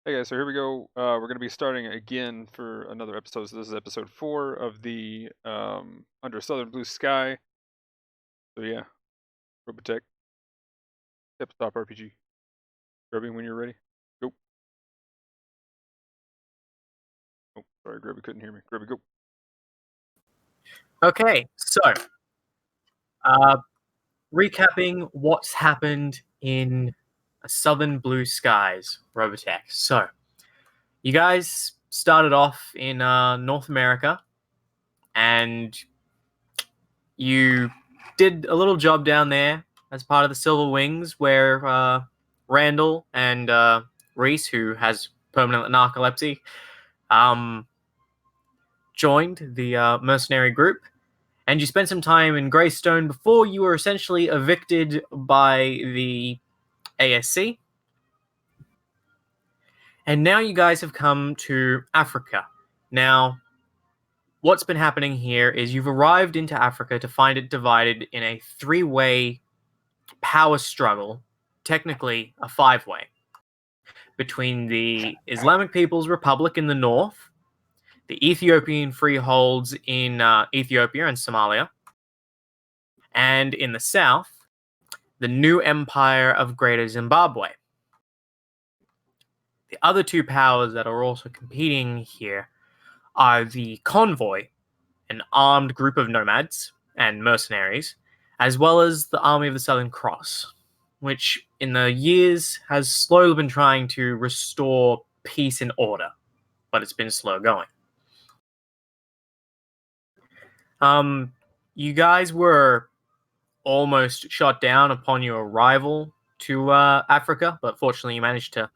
Hey guys, so here we go. We're going to be starting again for another episode. So this is episode 4 of the Under Southern Blue Sky. So yeah, Robotech, Tabletop RPG. Grubby, when you're ready. Go. Oh, sorry, Grubby couldn't hear me. Grubby, go. Okay, so uh, recapping what's happened in Southern Blue Skies, Robotech. So, you guys started off in North America, and you did a little job down there as part of the Silver Wings, where Randall and Reese, who has permanent narcolepsy, joined the mercenary group. And you spent some time in Greystone before you were essentially evicted by the ASC. And now you guys have come to Africa. Now, what's been happening here is you've arrived into Africa to find it divided in a three-way power struggle, technically a five-way, between the Islamic People's Republic in the north, the Ethiopian freeholds in Ethiopia and Somalia, and in the south, the new empire of Greater Zimbabwe. The other two powers that are also competing here are the Convoy, an armed group of nomads and mercenaries, as well as the Army of the Southern Cross, which in the years has slowly been trying to restore peace and order, but it's been slow going. You guys were almost shot down upon your arrival to Africa, but fortunately you managed to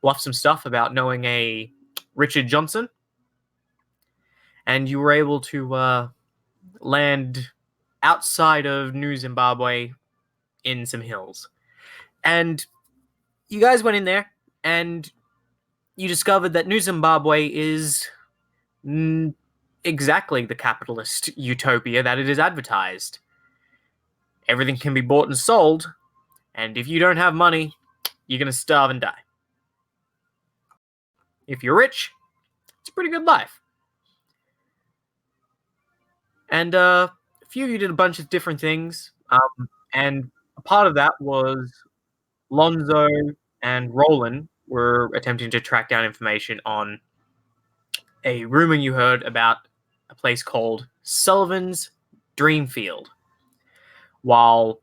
bluff some stuff about knowing a Richard Johnson, and you were able to land outside of New Zimbabwe in some hills. And you guys went in there, and you discovered that New Zimbabwe is exactly the capitalist utopia that it is advertised. Everything can be bought and sold, and if you don't have money, you're going to starve and die. If you're rich, it's a pretty good life. And a few of you did a bunch of different things, and a part of that was Lonzo and Roland were attempting to track down information on a rumor you heard about a place called Sullivan's Dreamfield. While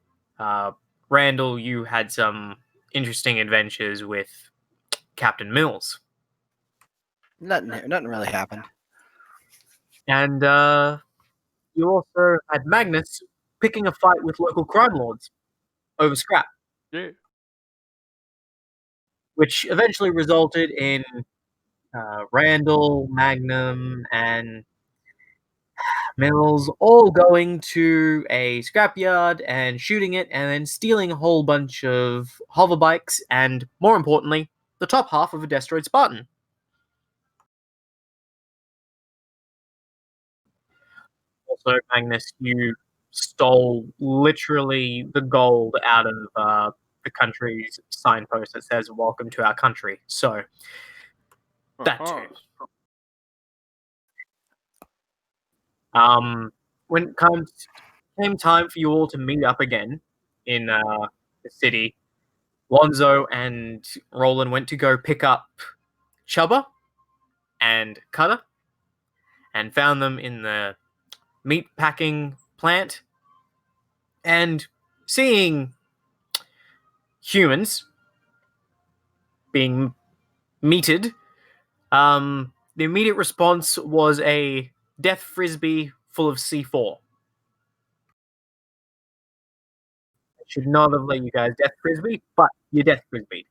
Randall, you had some interesting adventures with Captain Mills. Nothing really happened. And you also had Magnus picking a fight with local crime lords over scrap. Yeah. Which eventually resulted in Randall, Magnum, and Mills all going to a scrapyard and shooting it, and then stealing a whole bunch of hover bikes, and more importantly, the top half of a destroyed Spartan. Also, Magnus, you stole literally the gold out of the country's signpost that says "Welcome to our country." So that too. When it came time for you all to meet up again in the city, Lonzo and Roland went to go pick up Chubba and Cutter and found them in the meat packing plant. And seeing humans being meated, the immediate response was a death frisbee full of C4. I should not have let you guys death frisbee, but you death frisbee.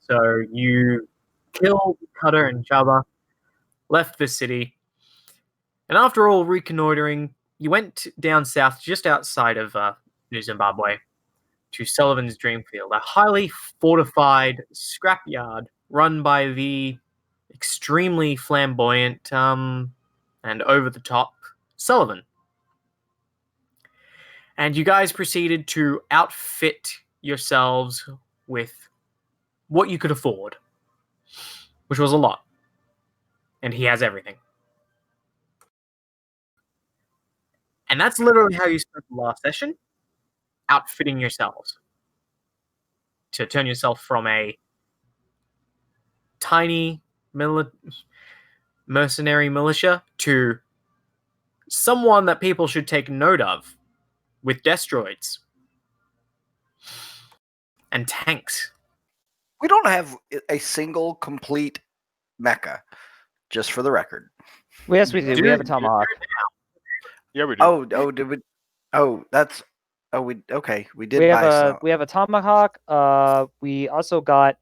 So you killed Cutter and Chubba, left the city, and after all reconnoitering, you went down south just outside of New Zimbabwe to Sullivan's Dreamfield, a highly fortified scrapyard run by the extremely flamboyant and over-the-top Sullivan. And you guys proceeded to outfit yourselves with what you could afford, which was a lot. And he has everything. And that's literally how you spent the last session, outfitting yourselves to turn yourself from a tiny mercenary militia to someone that people should take note of with destroids and tanks. We don't have a single complete mecha, just for the record. Yes, we do. We have a tomahawk. Yeah, we do. Oh, did we? Oh, that's. Oh, we okay. We did We have buy some. a tomahawk. We also got,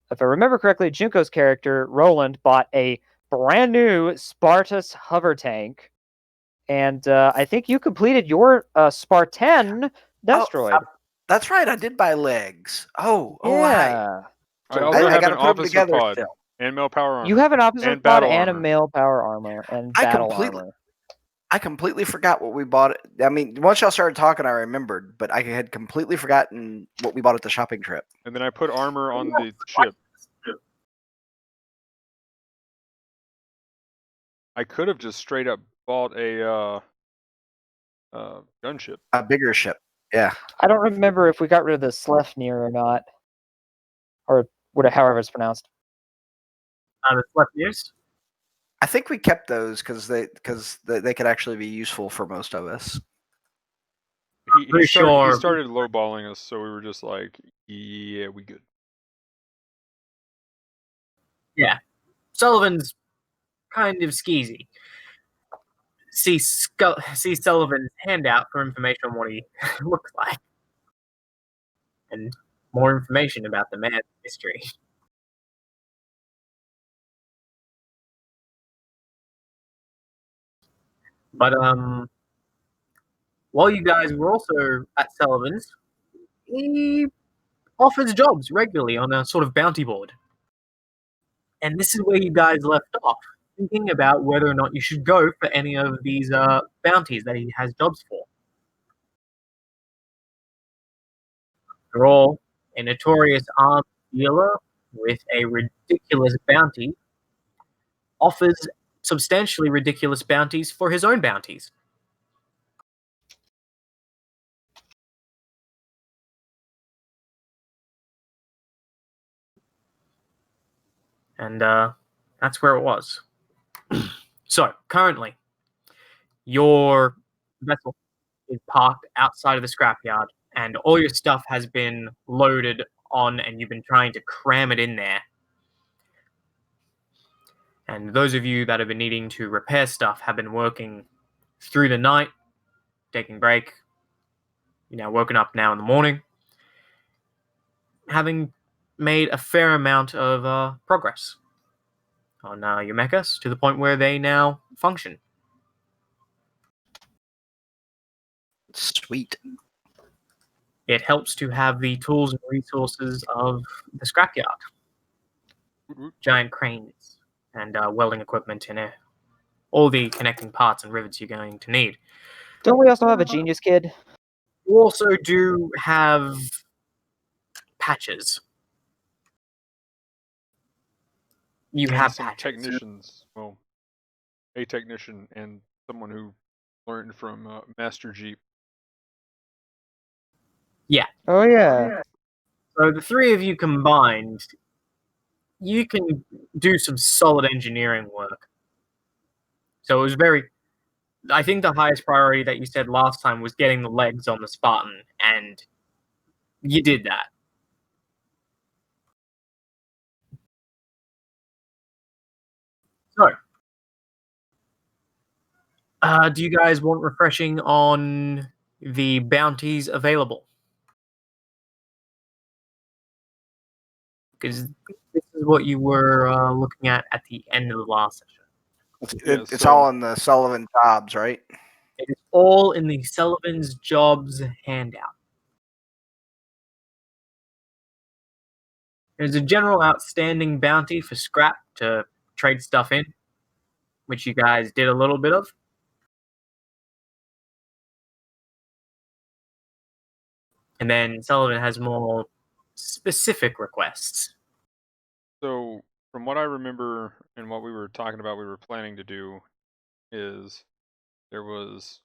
if I remember correctly, Junko's character Roland bought a brand new Spartus hover tank, and I think you completed your Spartan destroid. That's right. I did buy legs. Oh, right. Yeah. I also I have gotta an put 'em officer together pod still. and male power armor. You have an officer And pod battle and a armor. male power armor and I battle completely- armor. I completely forgot what we bought. I mean, once y'all started talking, I remembered, but I had completely forgotten what we bought at the shopping trip. And then I put armor on the ship. I could have just straight up bought a gunship. A bigger ship. Yeah. I don't remember if we got rid of the Slefnir or not, or however it's pronounced. The Sleipnirs? I think we kept those because they could actually be useful for most of us. He Pretty sure. started lowballing us, so we were just like, yeah, we good. Sullivan's kind of skeezy. See Sullivan's handout for information on what he looks like. And more information about the man's history. But while you guys were also at Sullivan's, he offers jobs regularly on a sort of bounty board. And this is where you guys left off, thinking about whether or not you should go for any of these bounties that he has jobs for. After all, a notorious arms dealer with a ridiculous bounty offers substantially ridiculous bounties for his own bounties. And that's where it was. So, currently, your vessel is parked outside of the scrapyard, and all your stuff has been loaded on, and you've been trying to cram it in there. And those of you that have been needing to repair stuff have been working through the night, taking break. You're now woken up now in the morning, having made a fair amount of progress on your mechas to the point where they now function. Sweet. It helps to have the tools and resources of the scrapyard. Giant cranes and welding equipment and all the connecting parts and rivets you're going to need. Don't we also have a genius kid? You also do have patches. You And have some patches. technicians. Well, a technician and someone who learned from Master Jeep. Oh yeah. So the three of you combined, you can do some solid engineering work. So it was I think the highest priority that you said last time was getting the legs on the Spartan, and you did that. So, do you guys want refreshing on the bounties available? Because this is what you were looking at the end of the last session. It's all in the Sullivan jobs, right? It is all in the Sullivan's Jobs handout. There's a general outstanding bounty for scrap to trade stuff in, which you guys did a little bit of. And then Sullivan has more specific requests. So, from what I remember and what we were talking about, we were planning to do is there was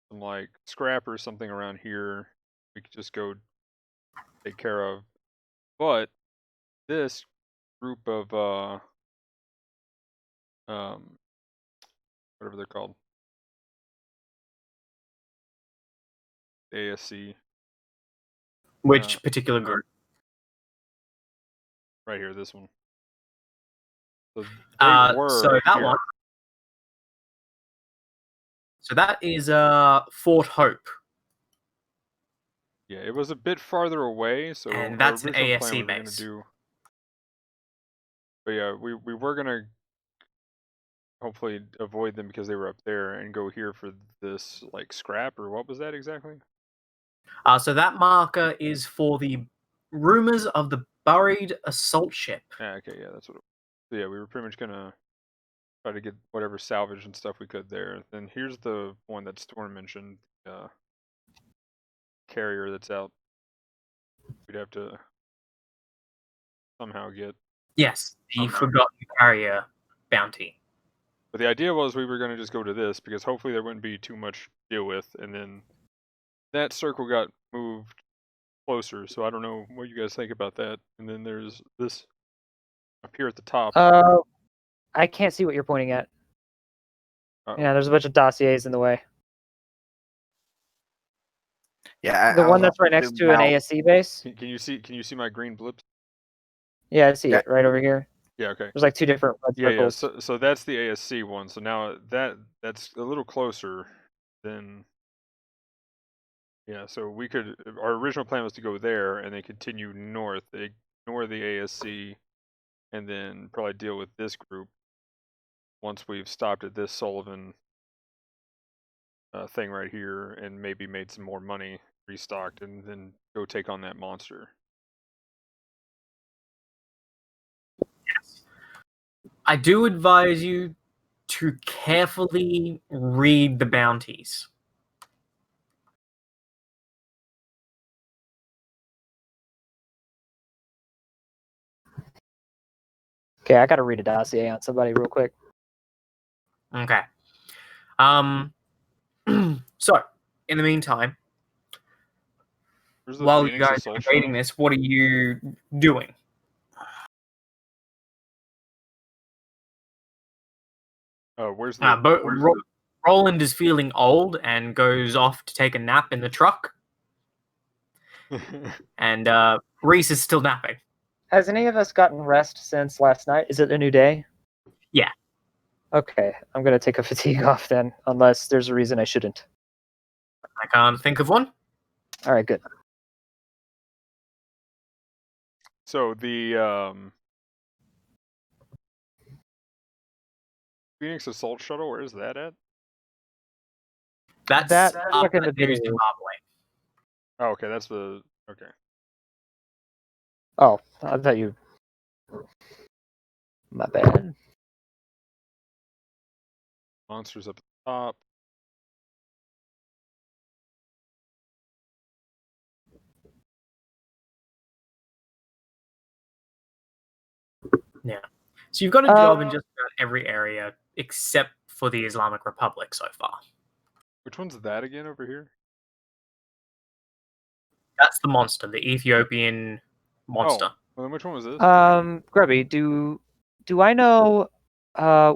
some like scrap or something around here we could just go take care of. But this group of whatever they're called, ASC, Which particular group? right here, this one. So they So that here. one. So that is Fort Hope. Yeah, it was a bit farther away, so And our that's an original plan ASC we were gonna base. do. But yeah, we were gonna hopefully avoid them because they were up there and go here for this like scrap, or what was that exactly? So that marker is for the rumors of the buried assault ship. Yeah, okay, yeah, that's what it was. So yeah, we were pretty much gonna try to get whatever salvage and stuff we could there. Then here's the one that Storm mentioned, carrier that's out. We'd have to somehow get. Yes, the Forgotten Carrier bounty. But the idea was we were gonna just go to this because hopefully there wouldn't be too much to deal with, and then that circle got moved closer. So I don't know what you guys think about that. And then there's this up here at the top. I can't see what you're pointing at. Uh-oh. Yeah, there's a bunch of dossiers in the way. Yeah, The one that's right next to an ASC base. Can you see my green blips? Yeah, I see it right over here. Yeah, okay. There's like two different red circles. Yeah. So that's the ASC one. So now that's a little closer than. Yeah, so we could. Our original plan was to go there and then continue north, ignore the ASC, and then probably deal with this group once we've stopped at this Sullivan thing right here and maybe made some more money, restocked, and then go take on that monster. Yes. I do advise you to carefully read the bounties. Okay, I gotta read a dossier on somebody real quick. Okay. So, in the meantime, while you guys are debating this, what are you doing? Where's the... Roland is feeling old and goes off to take a nap in the truck. And Reese is still napping. Has any of us gotten rest since last night? Is it a new day? Yeah. Okay, I'm gonna take a fatigue off then, unless there's a reason I shouldn't. I can't think of one. All right, good. So the Phoenix Assault Shuttle, where is that at? That's up in the Zimbabwe. Oh, okay, that's the... Okay. Oh, I thought you... My bad. Monsters up at the top. Yeah. So you've got a job in just about every area except for the Islamic Republic so far. Which one's that again over here? That's the monster, the Ethiopian monster. Oh, well, then which one was this? Grubby, do I know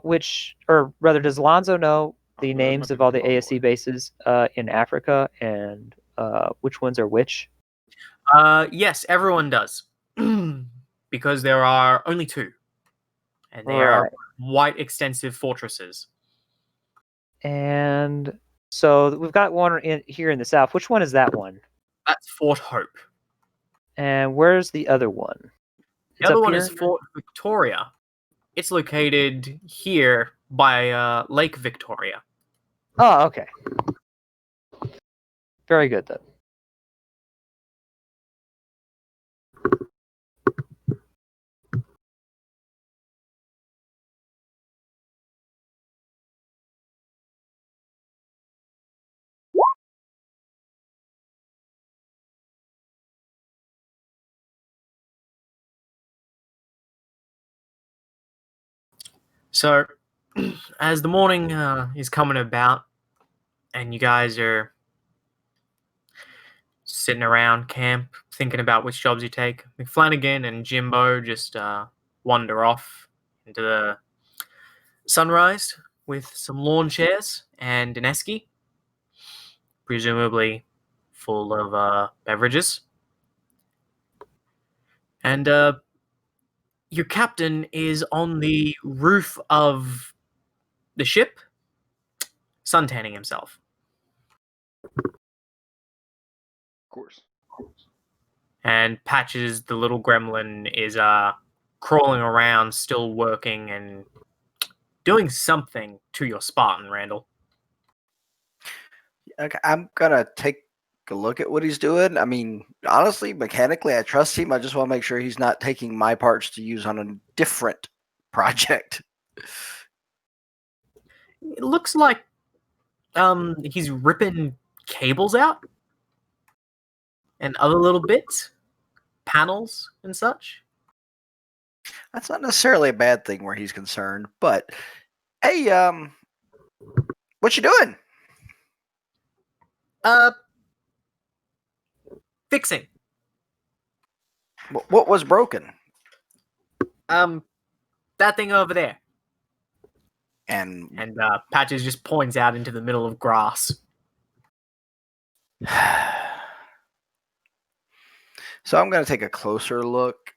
which, or rather, does Lonzo know the names of all the ASC bases in Africa and which ones are which? Yes, everyone does. Because there are only two. And they are quite extensive fortresses. And so we've got one here in the south. Which one is that one? That's Fort Hope. And where's the other one? The other one is Fort Victoria. It's located here by Lake Victoria. Oh, okay. Very good, then. So, as the morning is coming about, and you guys are sitting around camp thinking about which jobs you take, McFlanagan and Jimbo just wander off into the sunrise with some lawn chairs and an esky, presumably full of beverages. And your captain is on the roof of the ship, suntanning himself. Of course. And Patches, the little gremlin, is crawling around, still working and doing something to your Spartan, Randall. Okay, I'm gonna take a look at what he's doing. I mean, honestly, mechanically, I trust him. I just want to make sure he's not taking my parts to use on a different project. It looks like he's ripping cables out and other little bits, panels and such. That's not necessarily a bad thing where he's concerned, but hey, what you doing? Fixing. What was broken? That thing over there. And Patches just points out into the middle of grass. so I'm gonna take a closer look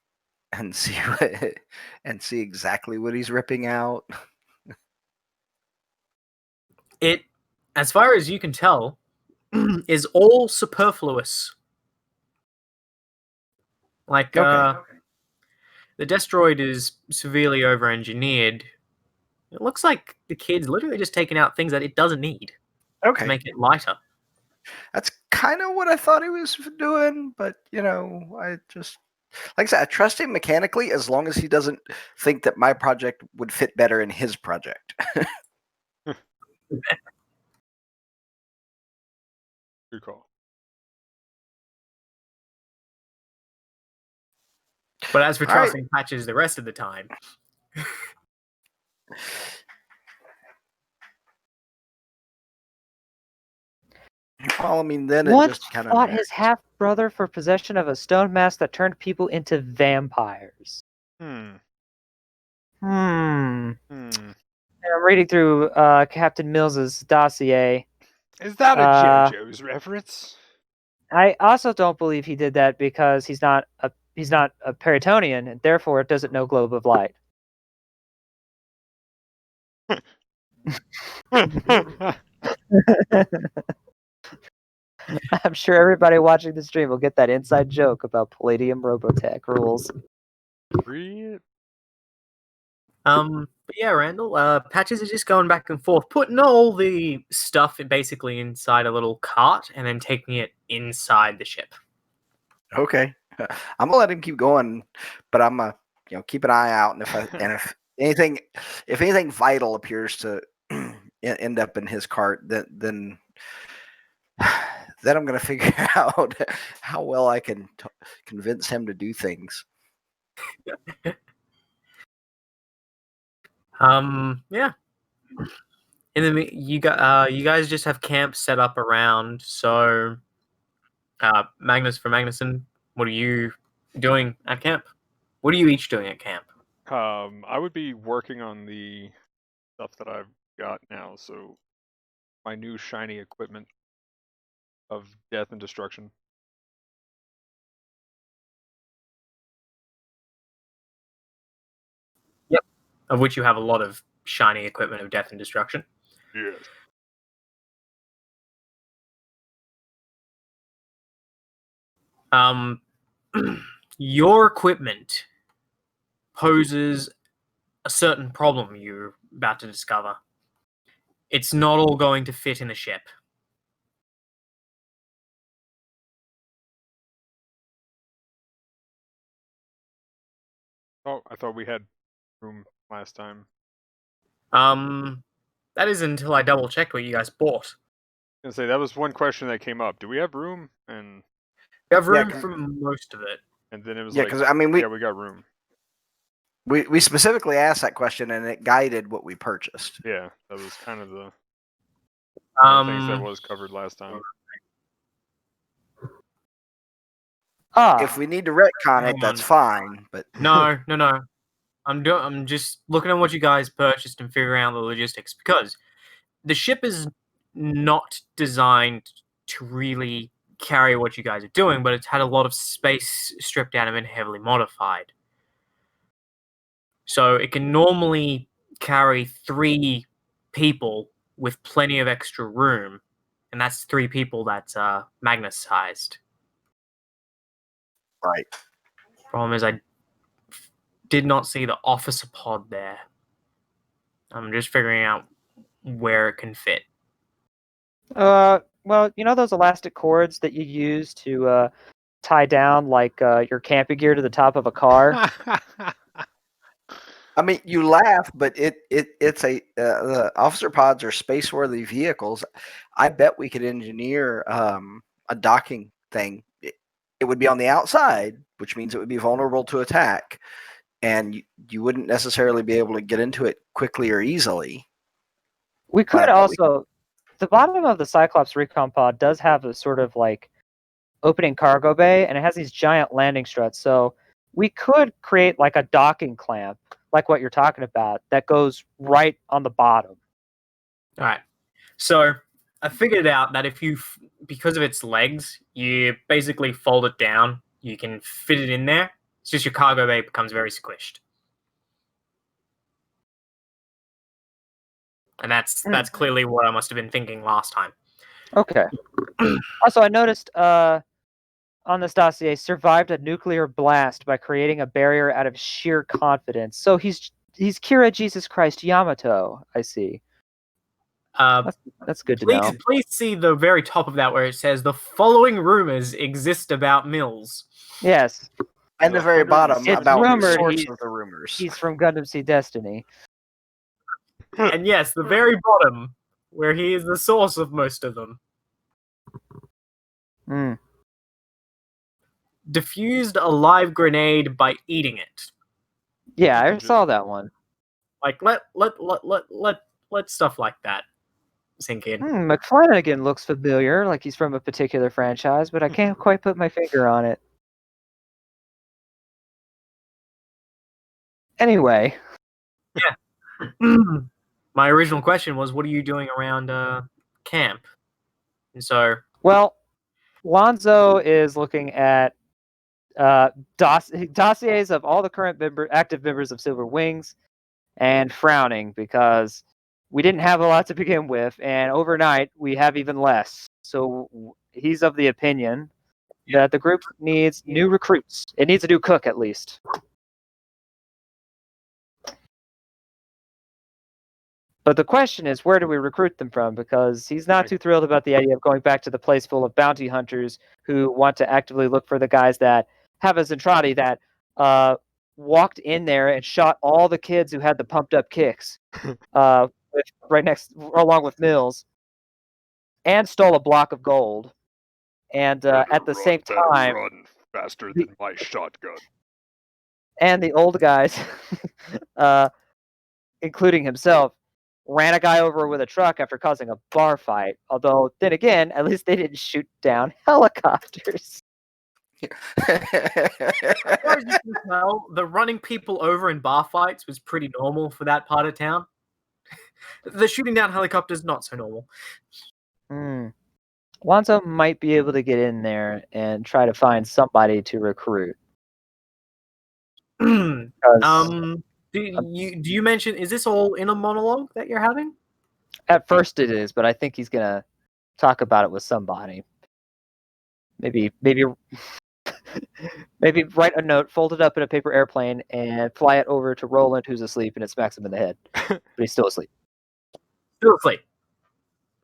and see exactly what he's ripping out. It, as far as you can tell, is all superfluous. Like, Okay. the Destroid is severely over-engineered. It looks like the kid's literally just taking out things that it doesn't need to Okay, make it lighter. that's kind of what I thought he was doing, but I just, like I said, I trust him mechanically as long as he doesn't think that my project would fit better in his project. Good call. But as for All right. trusting Patches the rest of the time, Well, I mean, then it What just kind fought of his half brother for possession of a stone mask that turned people into vampires? Hmm. And I'm reading through Captain Mills's dossier. Is that a JoJo's reference? I also don't believe he did that because he's not a Peritonian, and therefore it doesn't know globe of light. I'm sure everybody watching the stream will get that inside joke about Palladium Robotech rules. Read. but yeah, Randall, Patches is just going back and forth, putting all the stuff basically inside a little cart and then taking it inside the ship. okay. I'm gonna let him keep going, but I'm gonna keep an eye out, and if anything vital appears to end up in his cart, then I'm gonna figure out how well I can convince him to do things. Yeah. You guys just have camp set up around. So, Magnus for Magnuson, what are you doing at camp? What are you each doing at camp? I would be working on the stuff that I've got now. So, my new shiny equipment of death and destruction. Yep. Of which you have a lot of shiny equipment of death and destruction. Yes. Your equipment poses a certain problem you're about to discover. It's not all going to fit in the ship. Oh, I thought we had room last time. That is until I double checked what you guys bought. I was gonna say that was one question that came up. Do we have room? And We have room Yeah, for most of it. then it was Yeah, like, because I mean we yeah, we got room. We specifically asked that question, and it guided what we purchased. Yeah, that was kind of the one of the things that was covered last time. If we need to retcon it, Hang that's on. fine. But No. I'm just looking at what you guys purchased and figuring out the logistics, because the ship is not designed to really carry what you guys are doing, but it's had a lot of space stripped out of it and heavily modified. So it can normally carry 3 people with plenty of extra room, and that's 3 people that's Magnus-sized. right. Problem is, I did not see the officer pod there. I'm just figuring out where it can fit. Well, you know those elastic cords that you use to tie down like your camping gear to the top of a car? I mean, you laugh, but it's the officer pods are space-worthy vehicles. I bet we could engineer a docking thing. It would be on the outside, which means it would be vulnerable to attack, and you wouldn't necessarily be able to get into it quickly or easily. We could also. The bottom of the Cyclops recon pod does have a sort of like opening cargo bay, and it has these giant landing struts. So we could create like a docking clamp, like what you're talking about, that goes right on the bottom. All right. So I figured out that if you, because of its legs, you basically fold it down, you can fit it in there. It's just your cargo bay becomes very squished. And that's clearly what I must have been thinking last time. Okay. Also, I noticed on this dossier, survived a nuclear blast by creating a barrier out of sheer confidence. So he's Kira Jesus Christ Yamato, I see. That's good to know. Please see the very top of that where it says the following rumors exist about Mills. Yes. And the very bottom It's about the rumored source of the rumors. He's from Gundam Seed Destiny. And yes, the very bottom, where he is the source of most of them. Diffused a live grenade by eating it. Yeah, I saw that one. Like let stuff like that sink in. McFlanagan looks familiar, like he's from a particular franchise, but I can't quite put my finger on it. Anyway. Yeah. My original question was, what are you doing around camp? And so... Well, Lonzo is looking at dossiers of all the current active members of Silver Wings and frowning because we didn't have a lot to begin with, and overnight we have even less. So he's of the opinion that the group needs new recruits. It needs a new cook, at least. But the question is, where do we recruit them from? Because he's not too thrilled about the idea of going back to the place full of bounty hunters who want to actively look for the guys that have a Zentradi that walked in there and shot all the kids who had the pumped up kicks along with Mills, and stole a block of gold. And at the same time, run faster than my shotgun. And the old guys, including himself, ran a guy over with a truck after causing a bar fight. Although, then again, at least they didn't shoot down helicopters. As far as you can tell, the running people over in bar fights was pretty normal for that part of town. The shooting down helicopters, not so normal. Lonzo might be able to get in there and try to find somebody to recruit. Do you mention, is this all in a monologue that you're having? At first it is, but I think he's gonna talk about it with somebody. Maybe write a note, fold it up in a paper airplane, and fly it over to Roland, who's asleep, and it smacks him in the head. But he's still asleep. Still asleep.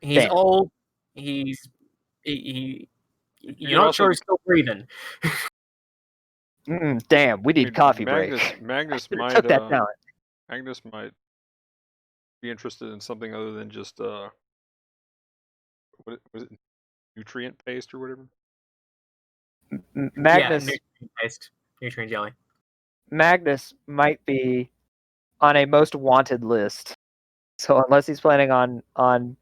He's Damn. old. You're not sure he's still breathing. Damn, we need coffee Magnus, break. Magnus might Took that talent. Magnus might be interested in something other than just what was it, nutrient paste or whatever. Magnus, nutrient paste, nutrient jelly. Magnus might be on a most wanted list. So unless he's planning on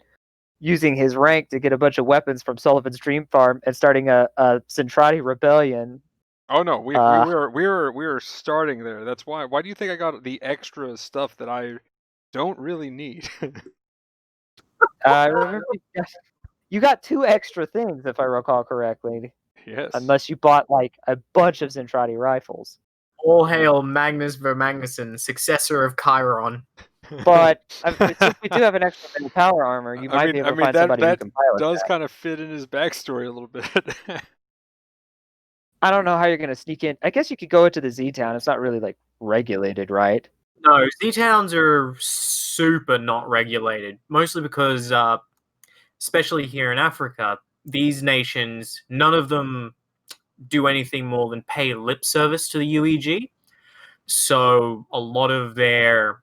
using his rank to get a bunch of weapons from Sullivan's Dream Farm and starting a Centrati rebellion. Oh no, we were starting there. That's why. Why do you think I got the extra stuff that I don't really need? Remember you got 2 extra things, if I recall correctly. Yes. Unless you bought like a bunch of Zentradi rifles. All hail Magnus Vermagnuson, successor of Chiron. But since we do have an extra bit of power armor, you might be able to find somebody who can pilot does that. kind of fit in his backstory a little bit. I don't know how you're going to sneak in. I guess you could go into the Z-Town. It's not really like regulated, right? No, Z-Towns are super not regulated, mostly because, especially here in Africa, these nations, none of them do anything more than pay lip service to the UEG. So a lot of their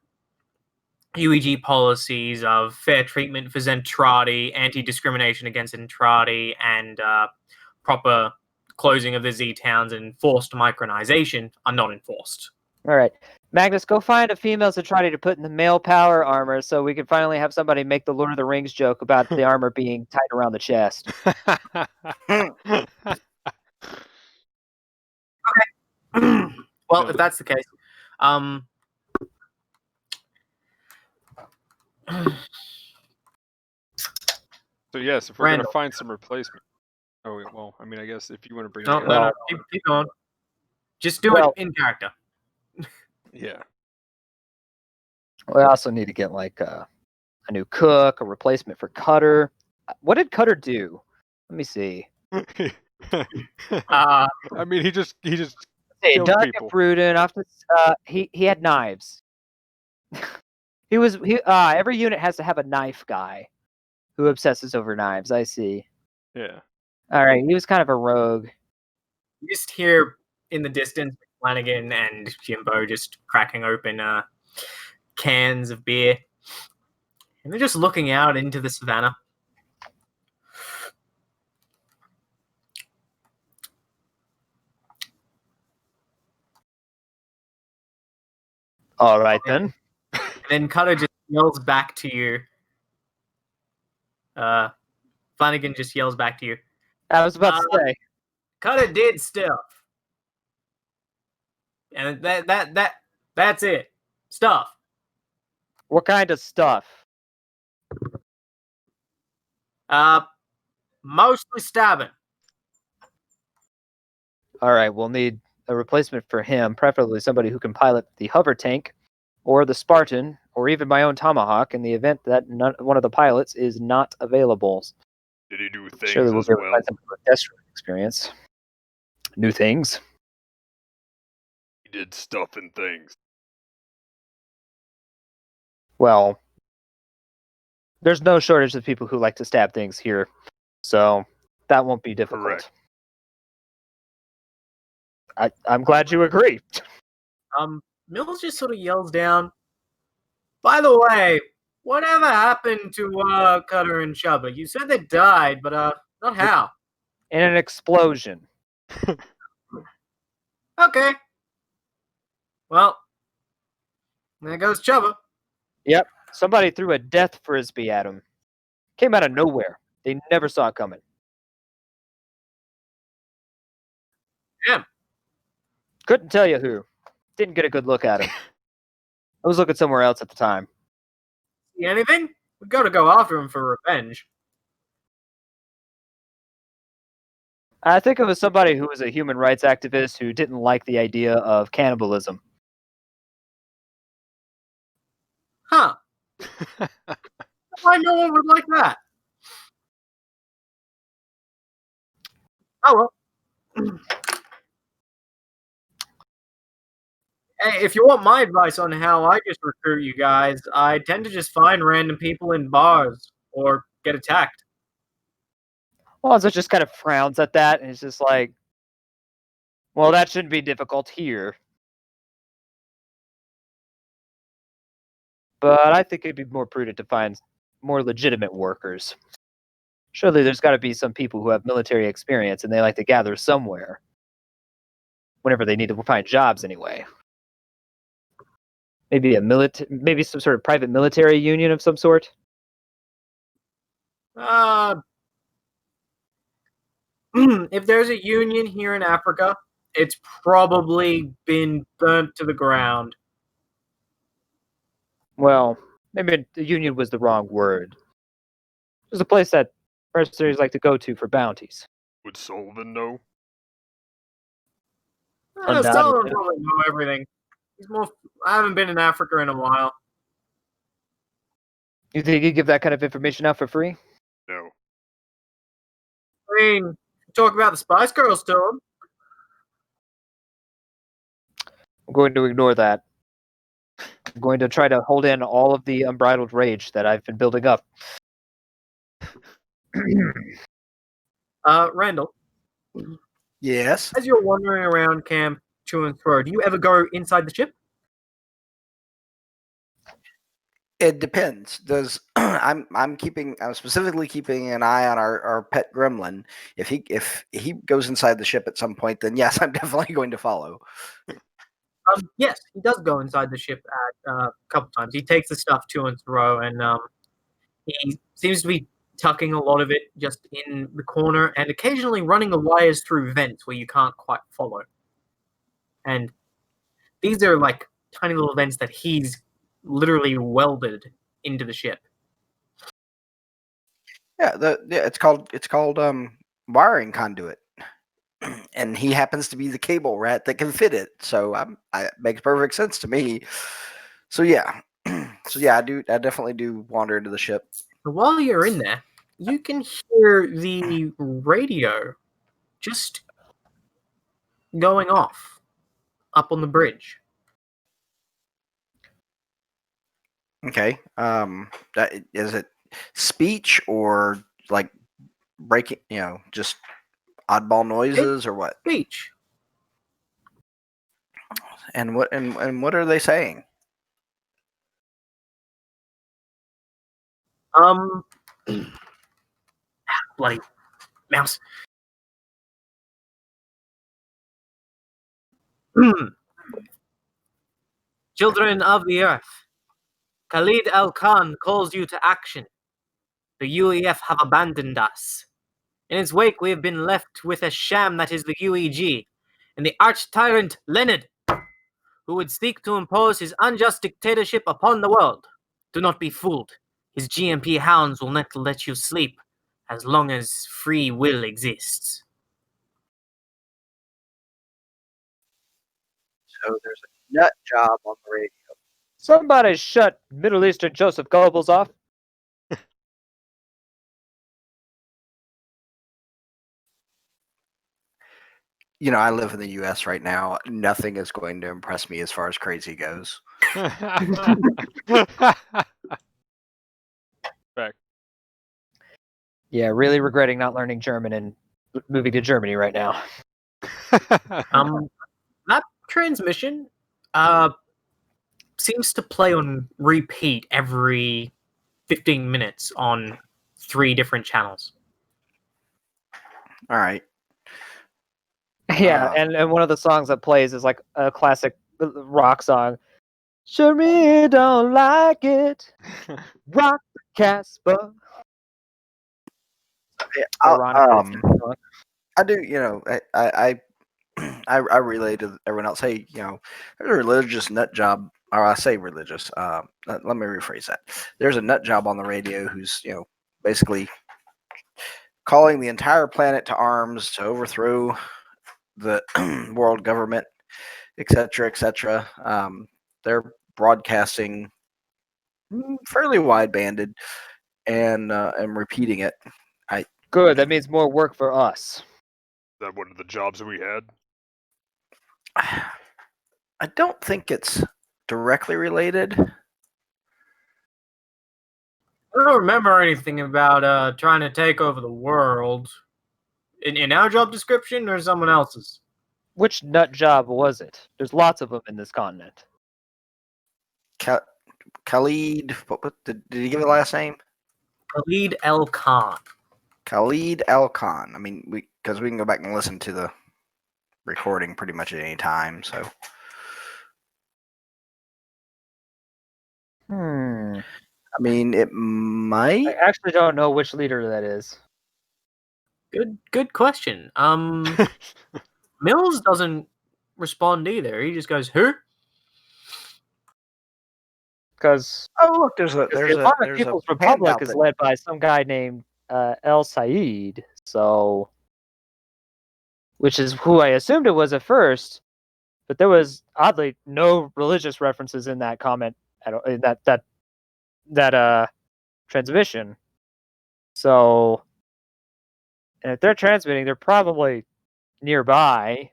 UEG policies of fair treatment for Zentradi, anti-discrimination against Zentradi, and proper closing of the Z-Towns and forced micronization are not enforced. All right. Magnus, go find a female Zentradi to put in the male power armor so we can finally have somebody make the Lord of the Rings joke about the armor being tight around the chest. Well, if that's the case, so yes, if we're going to Randall. find some replacement. Oh well, I mean, I guess if you want to bring no, it no, keep going. Just do it in character. Yeah. We also need to get like a new cook, a replacement for Cutter. What did Cutter do? Let me see. Uh, I mean, he just Hey, killed Doug people. Bruden. He had knives. Every unit has to have a knife guy who obsesses over knives. I see. Yeah. All right, he was kind of a rogue. you just hear in the distance Flanagan and Jimbo just cracking open cans of beer, and they're just looking out into the savannah. All right then. And then Cutter just yells back to you. Flanagan just yells back to you. I was about to say. Cutter did stuff, and that's it. Stuff. What kind of stuff? Mostly stabbing. All right, we'll need a replacement for him, preferably somebody who can pilot the hover tank, or the Spartan, or even my own Tomahawk in the event that one of the pilots is not available. Did he do things Surely we'll as be able to well? find some test experience. New things. He did stuff and things. Well, there's no shortage of people who like to stab things here, so that won't be difficult. Correct. I'm glad you agree. Mills just sort of yells down. By the way, whatever happened to Cutter and Chubba? You said they died, but not how. In an explosion. Okay. Well, there goes Chubba. Yep. Somebody threw a death frisbee at him. Came out of nowhere. They never saw it coming. Yeah. Couldn't tell you who. Didn't get a good look at him. I was looking somewhere else at the time. See anything? We gotta go after him for revenge. I think it was somebody who was a human rights activist who didn't like the idea of cannibalism. Huh. Why no one would like that? Oh well. Hey, if you want my advice on how I just recruit you guys, I tend to just find random people in bars or get attacked. Alonzo just kind of frowns at that and is just like, well, that shouldn't be difficult here. But I think it'd be more prudent to find more legitimate workers. Surely there's got to be some people who have military experience and they like to gather somewhere. Whenever they need to find jobs, anyway. Maybe maybe some sort of private military union of some sort. If there's a union here in Africa, it's probably been burnt to the ground. Well, maybe the union was the wrong word. It's a place that mercenaries like to go to for bounties. Would Sullivan know? Undoubtedly. Sullivan probably know everything. I haven't been in Africa in a while. You think you give that kind of information out for free? No. I mean, talk about the Spice Girls to him. I'm going to ignore that. I'm going to try to hold in all of the unbridled rage that I've been building up. Randall, Yes. as you're wandering around camp to and fro, do you ever go inside the ship? It depends. I'm specifically keeping an eye on our pet gremlin. If he goes inside the ship at some point, then yes, I'm definitely going to follow. Yes, he does go inside the ship at a couple times. He takes the stuff to and fro, and he seems to be tucking a lot of it just in the corner, and occasionally running the wires through vents where you can't quite follow. And these are like tiny little vents that he's literally welded into the ship. Yeah, it's called wiring conduit, and he happens to be the cable rat that can fit it. So it makes perfect sense to me. So yeah, I definitely do wander into the ship. So while you're in there, you can hear the radio just going off up on the bridge. Okay. Is it speech or like breaking? Just oddball noises or what? Speech. And what are they saying? Bloody mouse. Children of the Earth, Khalid Al Khan calls you to action. The UEF have abandoned us. In its wake, we have been left with a sham that is the UEG, and the arch-tyrant Leonard, who would seek to impose his unjust dictatorship upon the world. Do not be fooled. His GMP hounds will not let you sleep as long as free will exists. So there's a nut job on the radio. Somebody shut Middle Eastern Joseph Goebbels off. I live in the U.S. right now. Nothing is going to impress me as far as crazy goes. Back. Yeah, really regretting not learning German and moving to Germany right now. That transmission seems to play on repeat every 15 minutes on 3 different channels. All right. Yeah, and one of the songs that plays is like a classic rock song. Sure don't like it. Rock Casper. Yeah, I do. I relay to everyone else. Hey, there's a religious nut job, or I say religious. Let me rephrase that. There's a nut job on the radio who's basically calling the entire planet to arms to overthrow the world government, etc., etc. They're broadcasting fairly wide banded and repeating it. Good. That means more work for us. Is that one of the jobs we had? I don't think it's directly related. I don't remember anything about trying to take over the world. In our job description or someone else's? Which nut job was it? There's lots of them in this continent. Khalid, what did he give a last name? Khalid El Khan. Khalid El Khan. I mean, because we can go back and listen to the recording pretty much at any time. So Hmm. I mean, it I might. actually don't know which leader that is. Good question. Mills doesn't respond either. He just goes, "Who?" Because Oh, look, there's the a Islamic People's Republic handout is that led by some guy named El Said, so which is who I assumed it was at first, but there was oddly no religious references in that comment in that transmission. So, and if they're transmitting, they're probably nearby.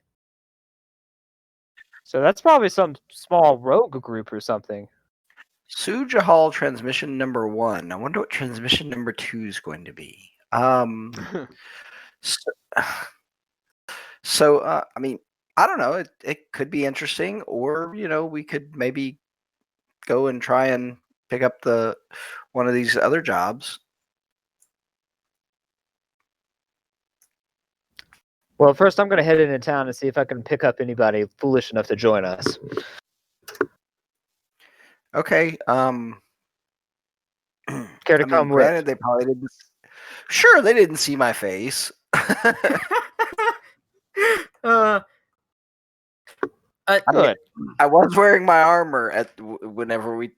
So that's probably some small rogue group or something. Suja Hall transmission number 1. I wonder what transmission number 2 is going to be. So, I mean, I don't know. It could be interesting, or we could maybe go and try and pick up one of these other jobs. Well, first I'm going to head into town and see if I can pick up anybody foolish enough to join us. Okay. Care to I mean, come granted, with? they probably didn't. Sure, they didn't see my face. uh, I mean, Good. I was wearing my armor whenever we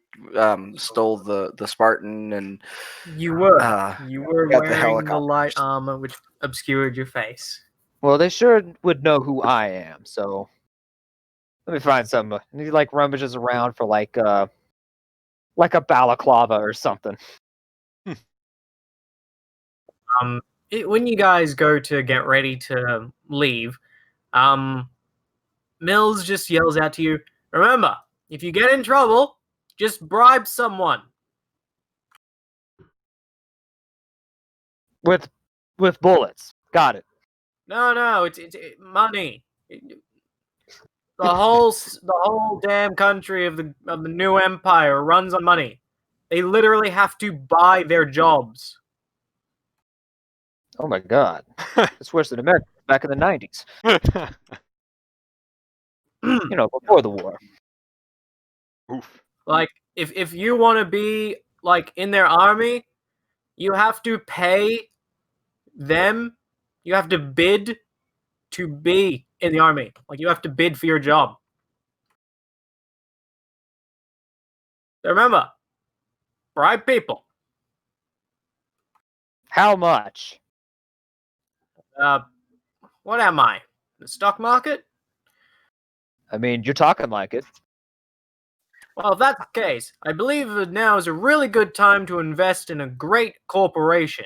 stole the Spartan, and you were got the wearing the helicopter. light armor, which obscured your face. Well, they sure would know who I am, so let me find some. And he like rummages around for like a balaclava or something. When you guys go to get ready to leave, Mills just yells out to you, "Remember, if you get in trouble, just bribe someone." With bullets. Got it. No, it's money. The whole damn country of the new empire runs on money. They literally have to buy their jobs. Oh my god. It's worse than America back in the 90s. Before the war. Oof. Like, if you want to be like in their army, you have to pay them. You have to bid to be in the army. Like, you have to bid for your job. So remember, bribe people. How much? What am I? The stock market? I mean, you're talking like it. Well, if that's the case, I believe that now is a really good time to invest in a great corporation.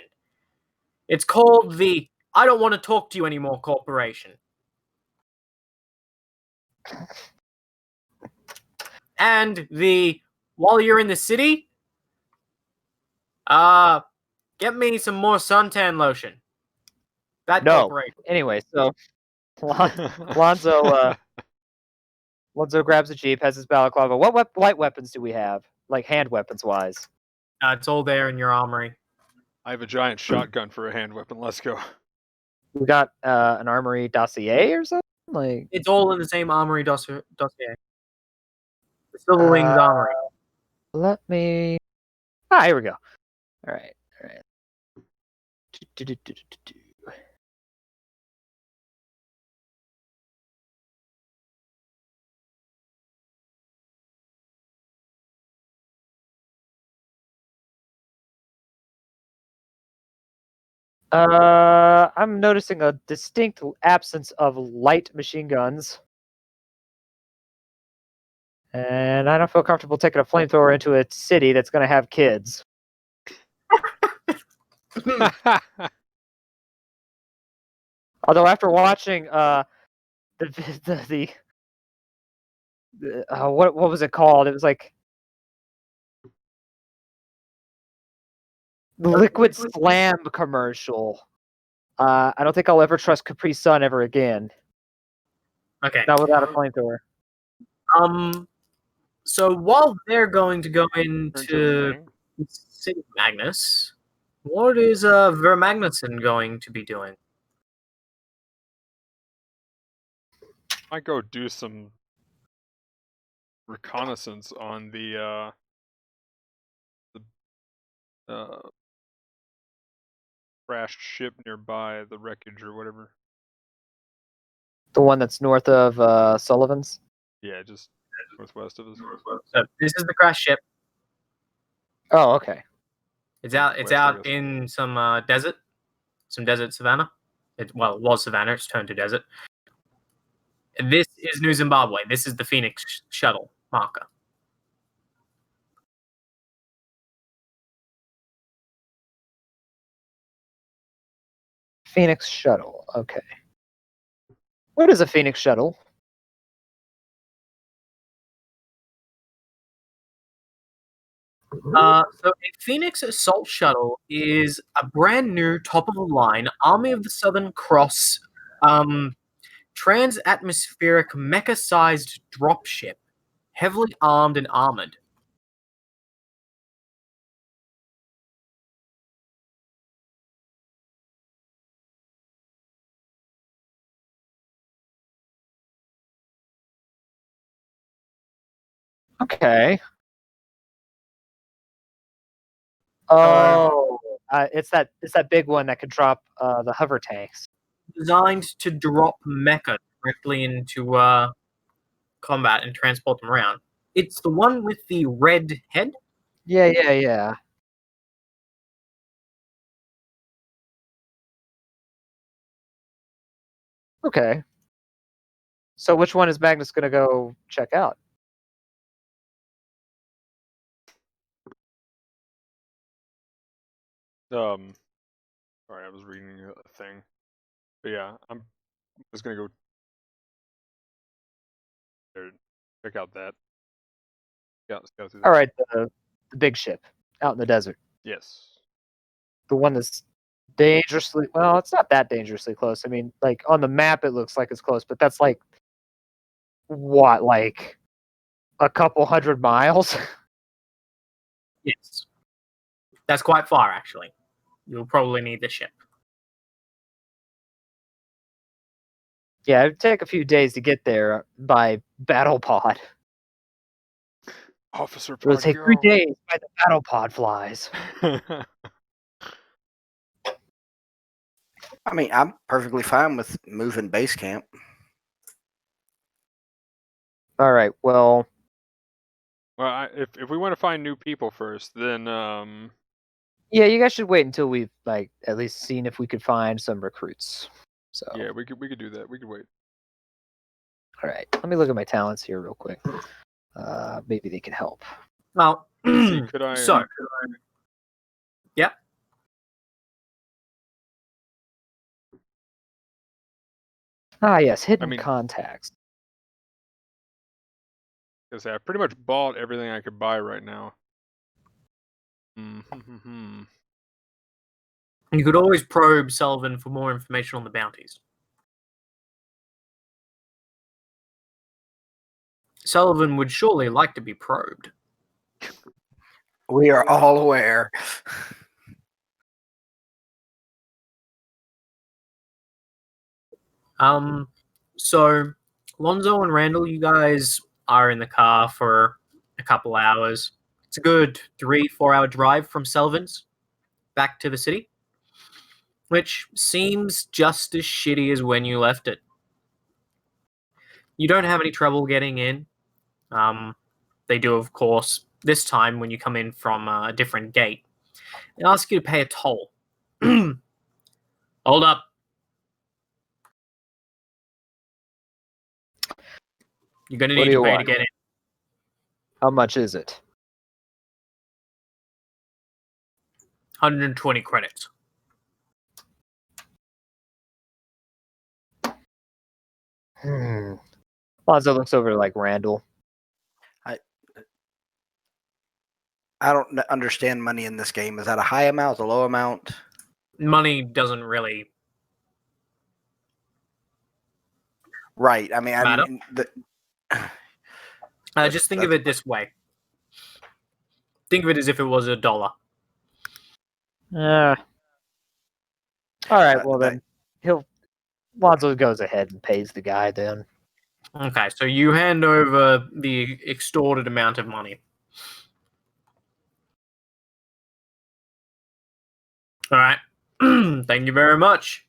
It's called the I Don't Want to Talk to You Anymore Corporation. And while you're in the city, get me some more suntan lotion. That No. corporation. Anyway, so Lonzo grabs a jeep, has his balaclava. What light weapons do we have? Like hand weapons wise. It's all there in your armory. I have a giant shotgun for a hand weapon. Let's go. We got an armory dossier or something? Like It's all in the same armory dossier. The Silver Wings armory. let me here we go. Alright. I'm noticing a distinct absence of light machine guns. And I don't feel comfortable taking a flamethrower into a city that's going to have kids. Although after watching what was it called? It was like the Liquid Slam commercial. I don't think I'll ever trust Capri Sun ever again. Okay. Not without a flamethrower. So while they're going to go Turn to into me. St. Magnus, what is Vermagnuson going to be doing? Might go do some reconnaissance on the crashed ship nearby, the wreckage or whatever. The one that's north of Sullivan's? Yeah, just northwest of us. So this is the crash ship. Oh, okay. It's out. It's West, I out guess. in some desert, some desert savannah. It was savannah. It's turned to desert. And this is New Zimbabwe. This is the Phoenix shuttle marker. Phoenix shuttle. Okay. What is a Phoenix shuttle? So a Phoenix assault shuttle is a brand new, top of the line Army of the Southern Cross, trans-atmospheric mecha-sized dropship, heavily armed and armored. Okay. Oh, it's that big one that could drop the hover tanks. Designed to drop mecha directly into combat and transport them around. It's the one with the red head. Yeah. Okay. So which one is Magnus going to go check out? Sorry, I was reading a thing. But yeah, I'm just gonna go there, check out that. Scout through that. All right, the big ship out in the desert. Yes. The one that's dangerously, well, it's not that dangerously close. I mean, like on the map it looks like it's close, but that's like what, like a couple 100 miles? Yes. That's quite far, actually. You'll probably need the ship. Yeah, it'd take a few days to get there by battle pod. Officer It'll Pod, take 3 days by the battle pod flies. I mean, I'm perfectly fine with moving base camp. All right, well, Well, if we want to find new people first, then yeah, you guys should wait until we've like at least seen if we could find some recruits. So yeah, we could do that. We could wait. all right, let me look at my talents here real quick. Maybe they can help. Well, See, could I? so, yep. Ah, yes, hidden mean- contacts. Because I pretty much bought everything I could buy right now. Mm-hmm. You could always probe Sullivan for more information on the bounties. Sullivan would surely like to be probed. We are all aware. So Lonzo and Randall, you guys are in the car for a couple hours. It's a good 3-4 hour drive from Sullivan's back to the city, which seems just as shitty as when you left it. You don't have any trouble getting in. They do, of course, this time when you come in from a different gate. They ask you to pay a toll. Hold up. You're going to What need do to you pay to want? get in. How much is it? 120 credits. Lonzo looks over to like Randall. I don't understand money in this game. Is that a high amount, a low amount? Money doesn't really Right. I mean, matter. Just think of it this way. Think of it as if it was $1. All right, well then Lonzo goes ahead and pays the guy then. Okay, so you hand over the extorted amount of money. All right. Thank you very much.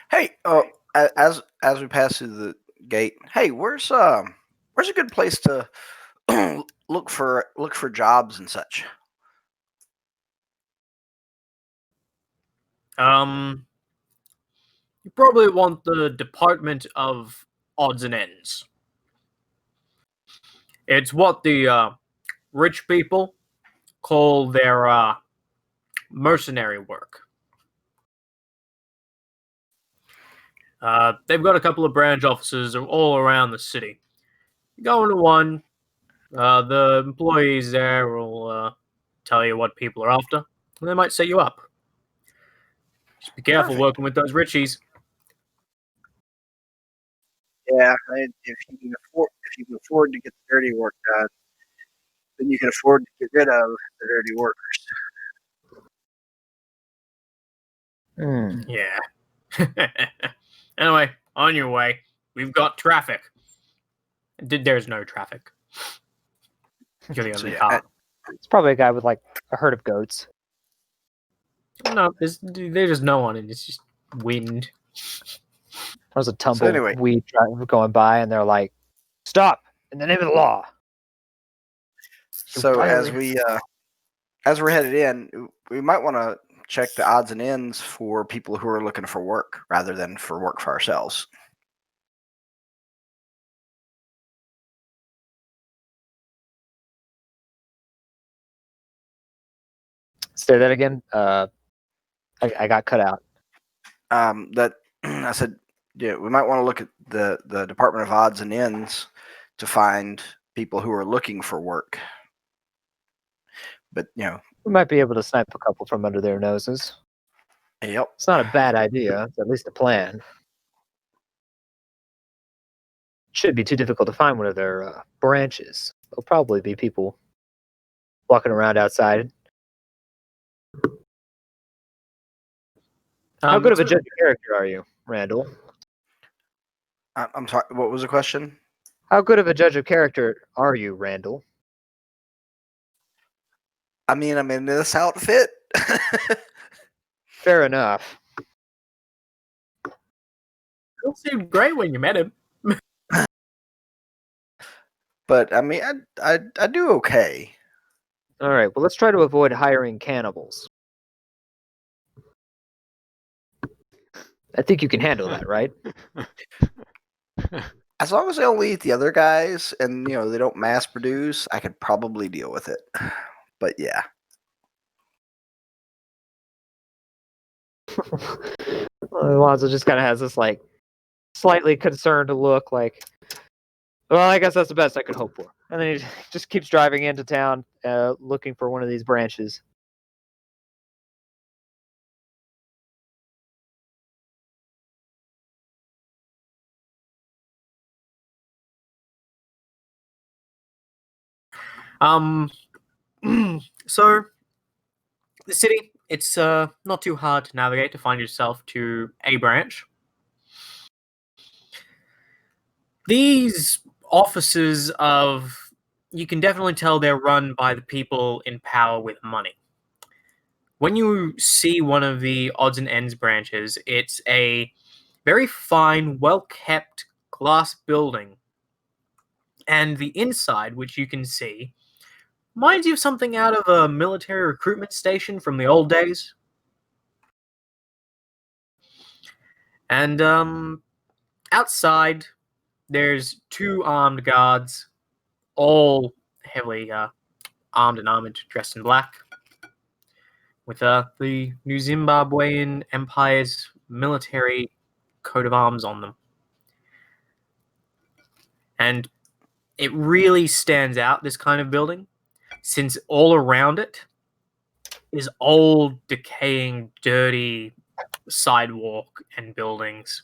Hey, as we pass through the gate, hey, where's a good place to look for jobs and such? You probably want the Department of Odds and Ends. It's what the rich people call their mercenary work. They've got a couple of branch offices all around the city. You go into one, the employees there will tell you what people are after, and they might set you up. Just be careful Perfect. working with those richies. Yeah, if you can afford to get the dirty work done, then you can afford to get rid of the dirty workers. Yeah. Anyway, on your way. We've got traffic. There's no traffic. You're the only car. It's probably a guy with like a herd of goats. No, there's just no one, and it's just wind. There's a tumbleweed driver going by, and they're like, "Stop! In the name of the law." So as we're headed in, we might want to check the odds and ends for people who are looking for work rather than for work for ourselves. Say that again. I got cut out. That I said, yeah, we might want to look at the Department of Odds and Ends to find people who are looking for work. But We might be able to snipe a couple from under their noses. Yep. It's not a bad idea. It's at least a plan. Shouldn't be too difficult to find one of their branches. There'll probably be people walking around outside. How good of a judge of character are you, Randall? I'm sorry. What was the question? How good of a judge of character are you, Randall? I mean, I'm in this outfit. Fair enough. It seemed great when you met him. But I mean, I do okay. All right. Well, let's try to avoid hiring cannibals. I think you can handle that, right? As long as they only eat the other guys and they don't mass produce, I could probably deal with it. But yeah. Alonzo just kind of has this like slightly concerned look, like, well, I guess that's the best I could hope for. And then he just keeps driving into town, looking for one of these branches. So the city, it's not too hard to navigate to find yourself to a branch. These offices you can definitely tell they're run by the people in power with money. When you see one of the odds and ends branches, it's a very fine, well-kept glass building. And the inside, which you can see, reminds you of something out of a military recruitment station from the old days. And outside, there's two armed guards, all heavily armed and armored, dressed in black, with the New Zimbabwean Empire's military coat of arms on them. And it really stands out, this kind of building, since all around it is old, decaying, dirty sidewalk and buildings.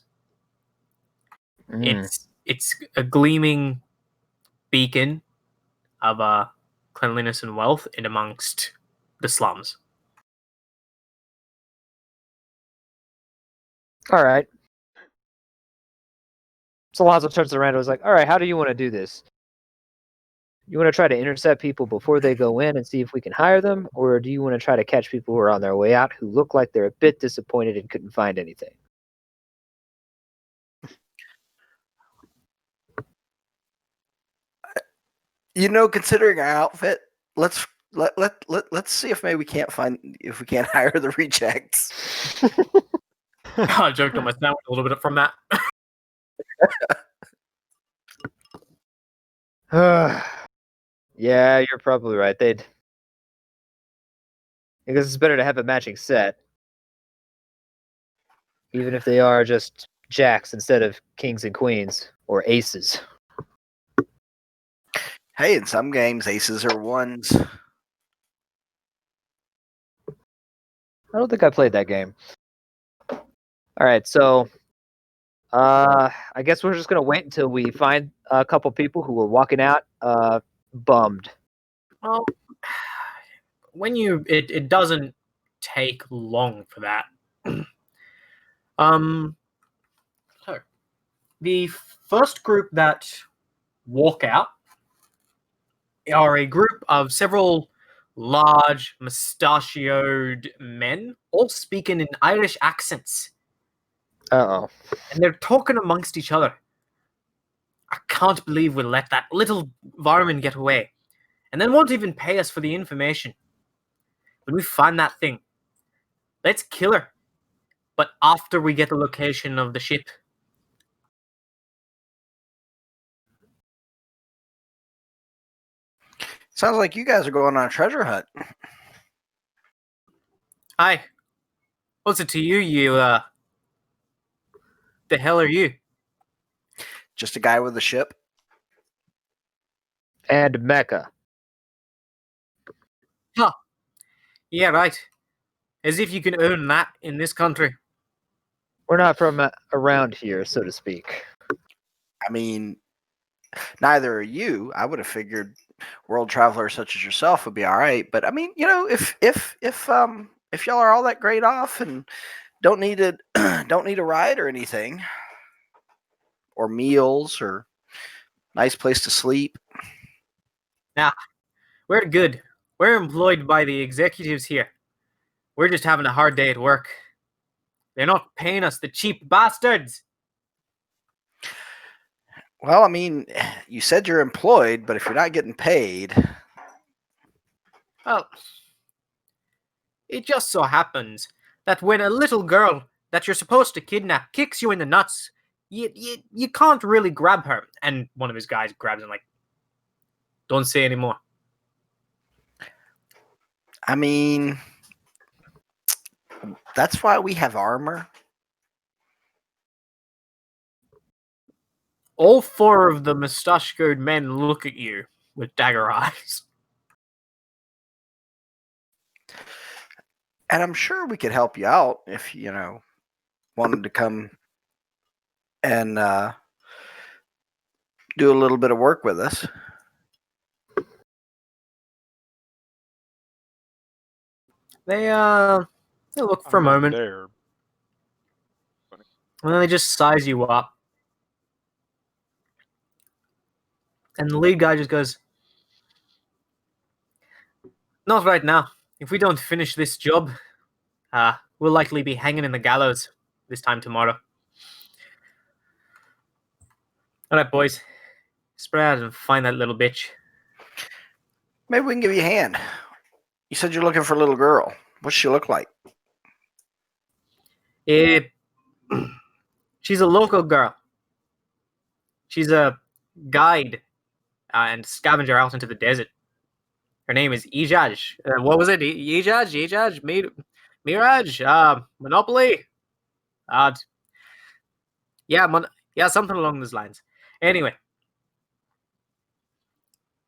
It's a gleaming beacon of cleanliness and wealth in amongst the slums. All right. So Lonzo turns to Randall and is like, all right, how do you want to do this? You want to try to intercept people before they go in and see if we can hire them, or do you want to try to catch people who are on their way out who look like they're a bit disappointed and couldn't find anything? Considering our outfit, let's see if maybe we can't hire the rejects. I joked on my sandwich a little bit from that. Yeah, you're probably right. I guess it's better to have a matching set. Even if they are just jacks instead of kings and queens or aces. Hey, in some games, aces are ones. I don't think I played that game. All right, so I guess we're just gonna wait until we find a couple people who are walking out bummed. Well, it doesn't take long for that. So the first group that walk out are a group of several large, mustachioed men, all speaking in Irish accents. Uh-oh. And they're talking amongst each other. I can't believe we let that little varmint get away. And then won't even pay us for the information. When we find that thing, let's kill her. But after we get the location of the ship. Sounds like you guys are going on a treasure hunt. Hi. What's it to you, the hell are you? Just a guy with a ship. And Mecca. Huh. Yeah, right. As if you can own that in this country. We're not from around here, so to speak. I mean, neither are you. I would have figured world travelers such as yourself would be all right. But I mean, if y'all are all that great off and don't need a ride or anything, or meals or nice place to sleep. Nah, we're good. We're employed by the executives here. We're just having a hard day at work. They're not paying us, the cheap bastards. Well, I mean, you said you're employed, but if you're not getting paid. Well, it just so happens that when a little girl that you're supposed to kidnap kicks you in the nuts, you can't really grab her. And one of his guys grabs him like, don't say anymore. I mean, that's why we have armor. All four of the mustachioed men look at you with dagger eyes. And I'm sure we could help you out if, wanted to come and do a little bit of work with us. They look for a moment. There. And then they just size you up. And the lead guy just goes, not right now. If we don't finish this job, we'll likely be hanging in the gallows this time tomorrow. All right, boys. Spread out and find that little bitch. Maybe we can give you a hand. You said you're looking for a little girl. What's she look like? She's a local girl. She's a guide and scavenger out into the desert. Her name is Ijaj. What was it? Ijaj? Mirage? Monopoly? Yeah, something along those lines. Anyway,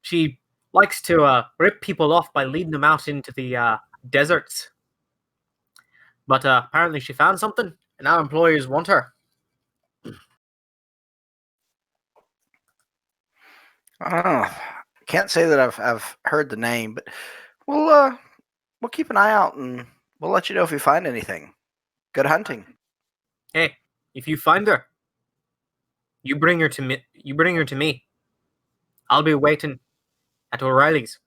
she likes to rip people off by leading them out into the deserts. But apparently she found something, and our employers want her. Can't say that I've heard the name, but we'll keep an eye out and we'll let you know if we find anything. Good hunting. Hey, if you find her, you bring her to me. I'll be waiting at O'Reilly's.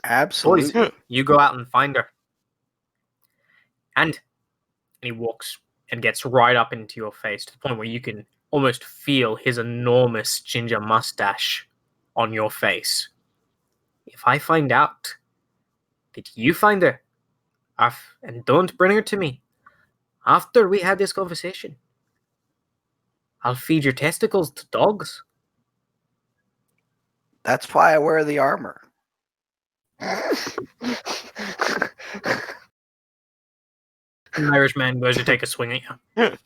Absolutely. Boys, you go out and find her. And he walks and gets right up into your face to the point where you can almost feel his enormous ginger mustache on your face. If I find out that you find her, and don't bring her to me, after we had this conversation, I'll feed your testicles to dogs. That's why I wear the armor. An Irishman goes to take a swing at you.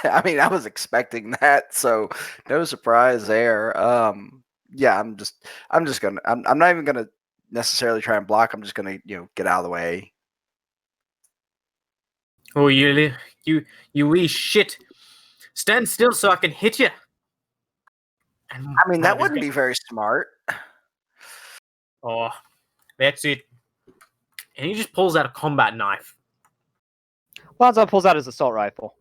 I mean, I was expecting that, so no surprise there. Yeah, I'm not even gonna necessarily try and block. I'm just gonna, get out of the way. Oh, you wee shit! Stand still so I can hit you. And I mean, that wouldn't be very smart. Oh, that's it. And he just pulls out a combat knife. Lonzo pulls out his assault rifle.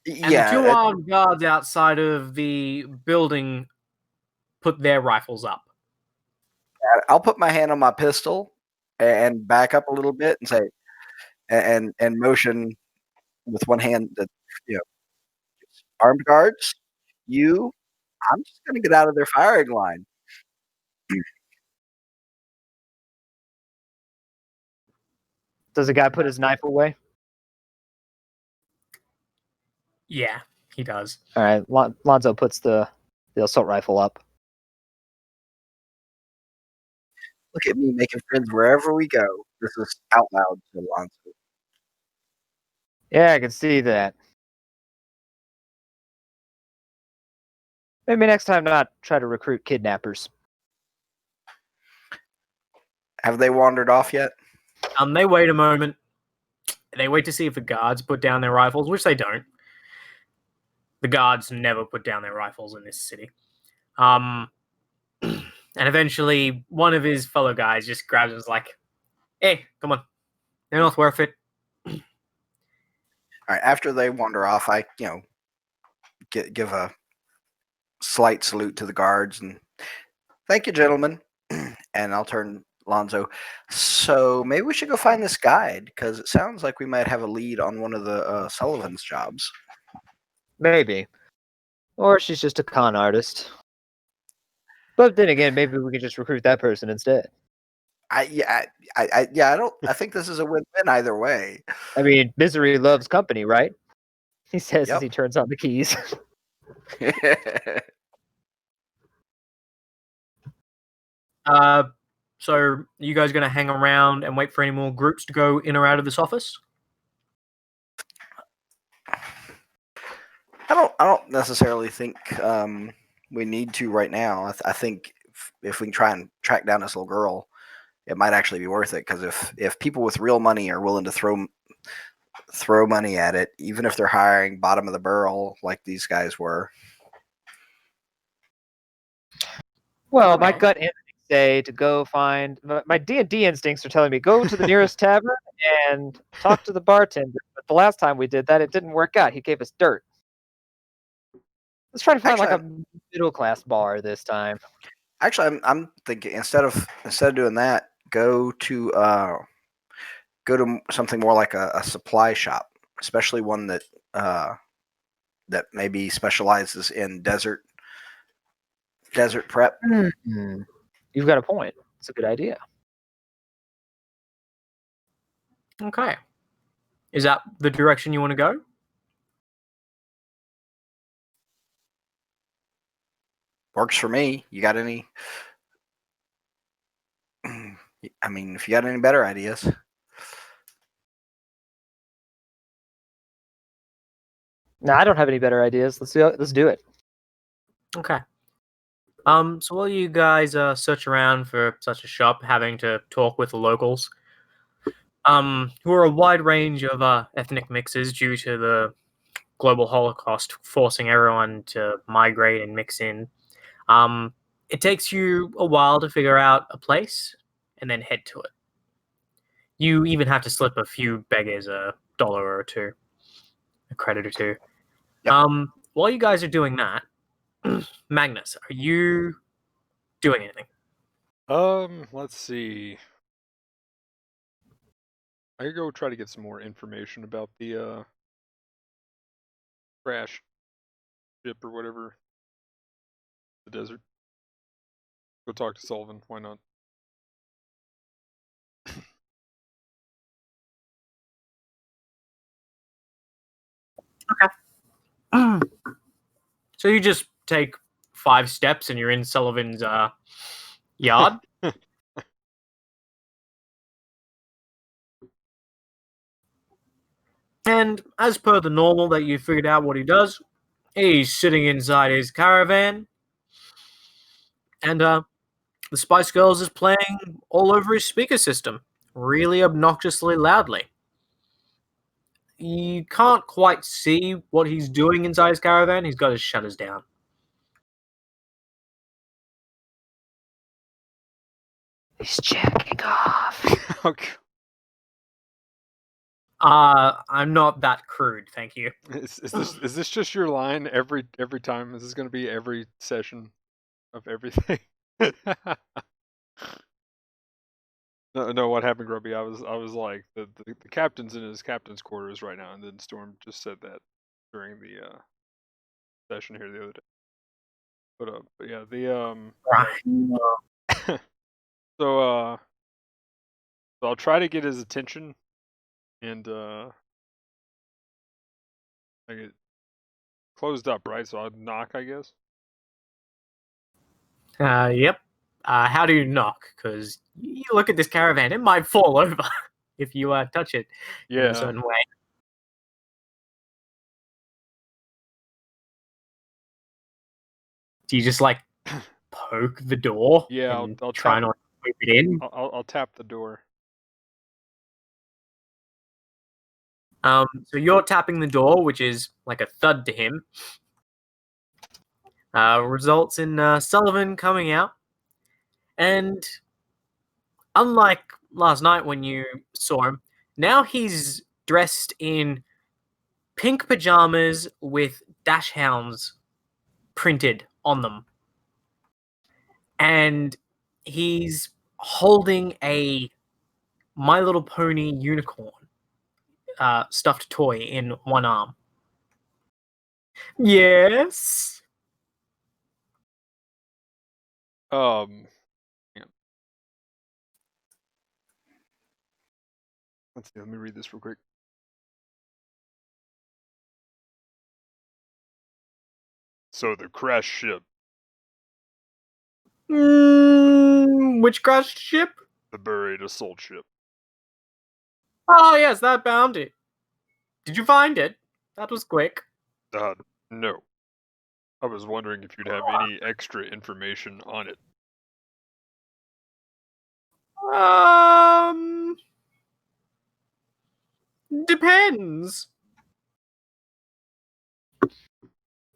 And the two armed guards outside of the building put their rifles up. I'll put my hand on my pistol and back up a little bit and say, and motion with one hand that, armed guards, I'm just going to get out of their firing line. Does the guy put his knife away? Yeah, he does. All right, Lonzo puts the assault rifle up. Look at me making friends wherever we go. This is out loud to Lonzo. Yeah, I can see that. Maybe next time not try to recruit kidnappers. Have they wandered off yet? They wait a moment. They wait to see if the guards put down their rifles, which they don't. The guards never put down their rifles in this city. And eventually, one of his fellow guys just grabs him and is like, hey, come on. They're not worth it. All right, after they wander off, I, give a slight salute to the guards and thank you, gentlemen. And I'll turn Lonzo. So maybe we should go find this guide because it sounds like we might have a lead on one of the Sullivan's jobs. Maybe. Or she's just a con artist. But then again, maybe we could just recruit that person instead. I think this is a win-win either way. I mean, misery loves company, right? He says Yep. as he turns on the keys. So you guys going to hang around and wait for any more groups to go in or out of this office? I don't necessarily think we need to right now. I think if we can try and track down this little girl, it might actually be worth it. Because if people with real money are willing to throw money at it, even if they're hiring bottom of the barrel like these guys were. Well, my gut instincts say to go find my D&D instincts are telling me go to the nearest tavern and talk to the bartender. But the last time we did that, it didn't work out. He gave us dirt. Let's try to find like a middle class bar this time. Actually, I'm thinking instead of doing that, go to something more like a supply shop, especially one that maybe specializes in desert prep. Mm-hmm. You've got a point. It's a good idea. Okay. Is that the direction you want to go? Works for me. You got any? I mean, if you got any better ideas. No, I don't have any better ideas. Let's do it. Okay. So while you guys search around for such a shop, having to talk with the locals, who are a wide range of ethnic mixes due to the global Holocaust forcing everyone to migrate and mix in, it takes you a while to figure out a place and then head to it. You even have to slip a few beggars $1 or $2, a credit or two. Yep. while you guys are doing that, Magnus, are you doing anything? Let's see. I could go try to get some more information about the crash ship or whatever. The desert. Go talk to Sullivan. Why not? So you just take 5 steps and you're in Sullivan's yard. And as per the normal that you figured out what he does, he's sitting inside his caravan. And the Spice Girls is playing all over his speaker system, really obnoxiously loudly. You can't quite see what he's doing inside his caravan. He's got his shutters down. He's jacking off. Okay. I'm not that crude, thank you. Is this just your line every time? Is this going to be every session of everything? No. What happened, Grubby? I was like the captain's in his captain's quarters right now, and then Storm just said that during the session here the other day. But yeah, so I'll try to get his attention, and I get closed up, right? So I'll knock, I guess. Yep. How do you knock? Because you look at this caravan, it might fall over if you touch it in a certain way. Do you just like poke the door? Yeah, and I'll try tap, not to poke it in. I'll tap the door. So you're tapping the door, which is like a thud to him. Results in Sullivan coming out. And unlike last night when you saw him, now he's dressed in pink pajamas with dash hounds printed on them. And he's holding a My Little Pony unicorn stuffed toy in one arm. Yes? Yeah. Let's see, let me read this real quick. So the crash ship. Which crashed ship? The buried assault ship. Oh, yes, that bounty. Did you find it? That was quick. No. I was wondering if you'd have any extra information on it. Depends.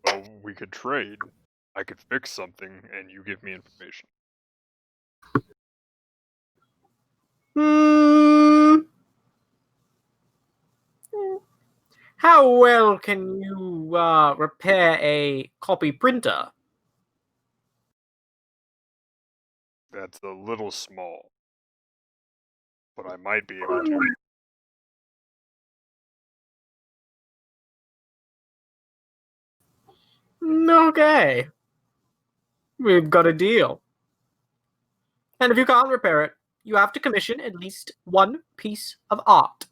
Well, we could trade. I could fix something, and you give me information. How well can you repair a copy printer? That's a little small. But I might be able to. Okay. We've got a deal. And if you can't repair it, you have to commission at least one piece of art.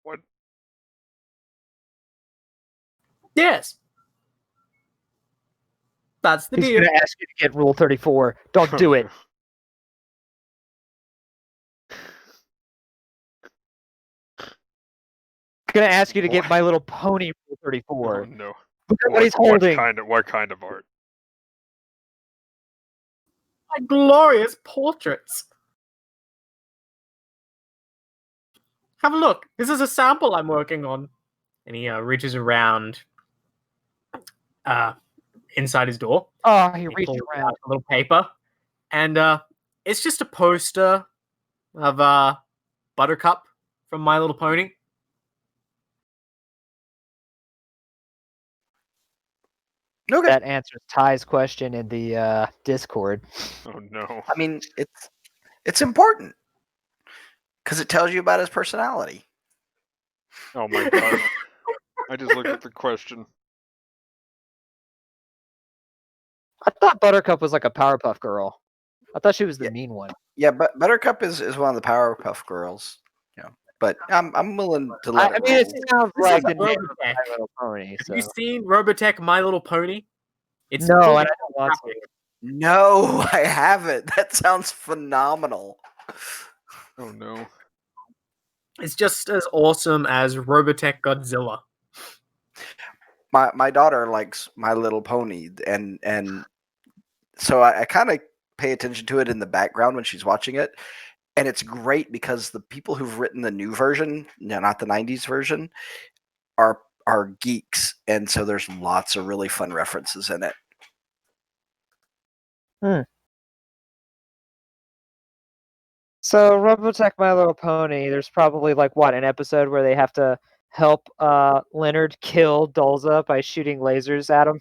What? Yes. That's the He's deal. going to ask you to get Rule 34. Don't do it. Going to ask you to get My Little Pony Rule 34. Oh, no. Look at what he's holding. What kind of art? My glorious portraits. Have a look. This is a sample I'm working on. And he reaches around inside his door. Oh, he reached around. A little paper. And it's just a poster of Buttercup from My Little Pony. Okay. That answers Ty's question in the Discord. Oh no. I mean, it's important because it tells you about his personality. Oh my gosh. I just looked at the question. I thought Buttercup was like a Powerpuff Girl. I thought she was the Yeah. mean one. Yeah, but Buttercup is one of the Powerpuff Girls. Yeah, but I'm willing to let I it mean, roll. it sounds This like is the name of Robotech. My Little Pony. Have So. you seen Robotech My Little Pony? It's No, fully and I don't want to. graphic. No, I haven't. That sounds phenomenal. Oh no. It's just as awesome as Robotech Godzilla. My daughter likes My Little Pony, and so I kind of pay attention to it in the background when she's watching it, and it's great because the people who've written the new version, not the '90s version, are geeks, and so there's lots of really fun references in it. So Robotech My Little Pony, there's probably like what, an episode where they have to help Leonard kill Dolza by shooting lasers at him.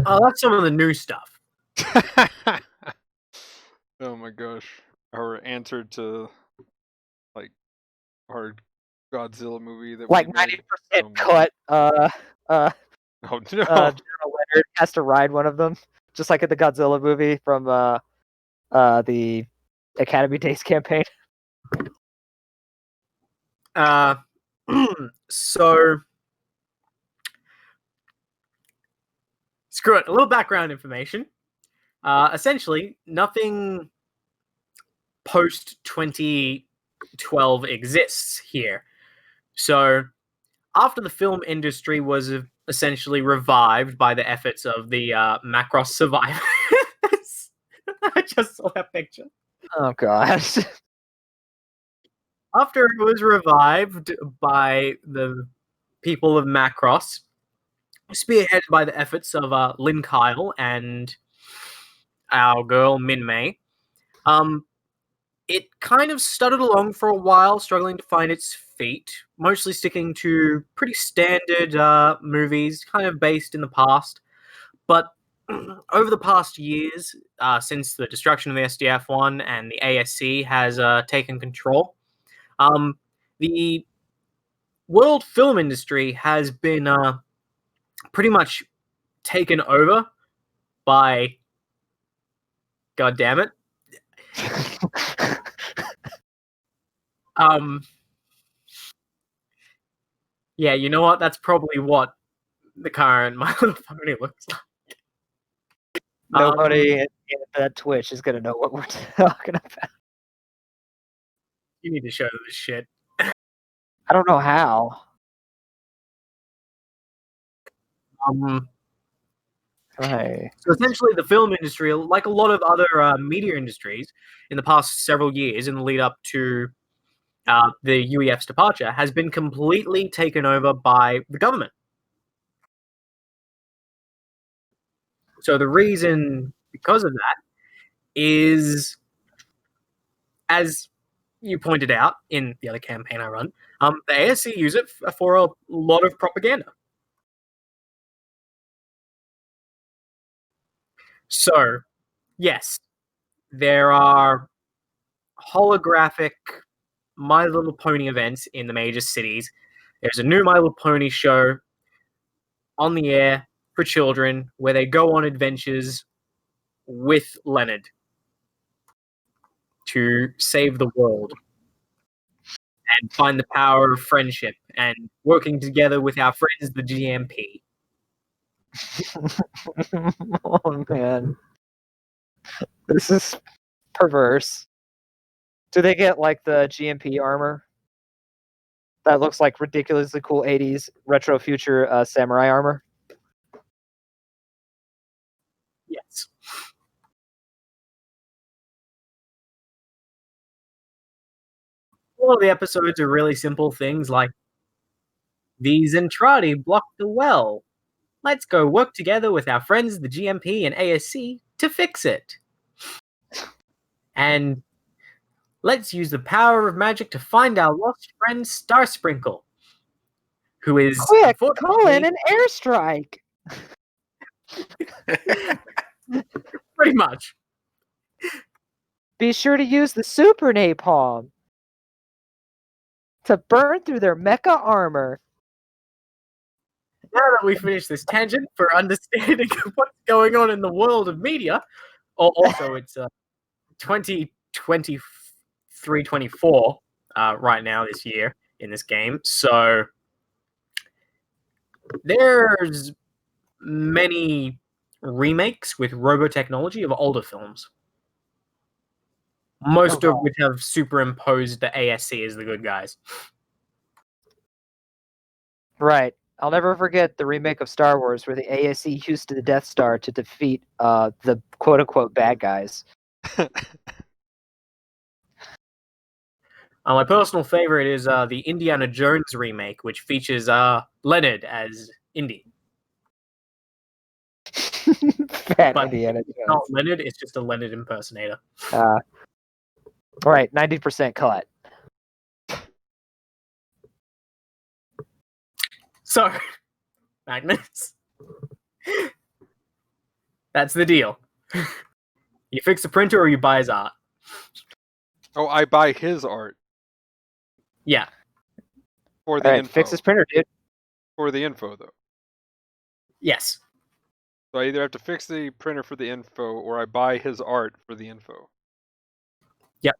Oh, that's some of the new stuff. Oh my gosh. Our answer to like our Godzilla movie that Like we made. 90% Oh my cut. Oh no. General Leonard has to ride one of them, just like in the Godzilla movie from the Academy Days campaign. So screw it. A little background information. Essentially, nothing post 2012 exists here. So after the film industry was essentially revived by the efforts of the Macross survivors. I just saw that picture. Oh gosh. After it was revived by the people of Macross, spearheaded by the efforts of Lynn Kyle and our girl Min May, it kind of stuttered along for a while, struggling to find its feet, mostly sticking to pretty standard movies, kind of based in the past. But over the past years, since the destruction of the SDF-1 and the ASC has taken control, the world film industry has been pretty much taken over by, God damn it, yeah, you know what? That's probably what the current My Little Pony looks like. Nobody in that Twitch is gonna know what we're talking about. You need to show them this shit. I don't know how. Hey. So essentially, the film industry, like a lot of other media industries, in the past several years, in the lead up to the UEF's departure, has been completely taken over by the government. So the reason because of that is, as you pointed out in the other campaign I run, the ASC use it for a lot of propaganda. So, yes, there are holographic My Little Pony events in the major cities. There's a new My Little Pony show on the air for children where they go on adventures with Leonard to save the world and find the power of friendship and working together with our friends, the GMP. Oh man. This is perverse. Do they get like the GMP armor? That looks like ridiculously cool 80s retro future samurai armor. Yes. All of the episodes are really simple things like, the Zentradi blocked the well. Let's go work together with our friends, the GMP and ASC, to fix it. And let's use the power of magic to find our lost friend, Starsprinkle, who is Quick, call in an airstrike. Pretty much. Be sure to use the super napalm to burn through their mecha armor. Now that we finished this tangent for understanding what's going on in the world of media, also it's 2023-24 right now this year in this game, so there's many remakes with robo-technology of older films. Most of which have superimposed the ASC as the good guys. Right. I'll never forget the remake of Star Wars where the ASC used the Death Star to defeat the quote-unquote bad guys. My personal favorite is the Indiana Jones remake, which features Leonard as Indy. Fat But Indiana it's Jones. not Leonard, it's just a Leonard impersonator. Right, 90% cut. So, Magnus, that's the deal. You fix the printer or you buy his art. Oh, I buy his art Yeah. for the All right, info. fix this printer, dude. For the info, though. Yes. So I either have to fix the printer for the info, or I buy his art for the info. Yep.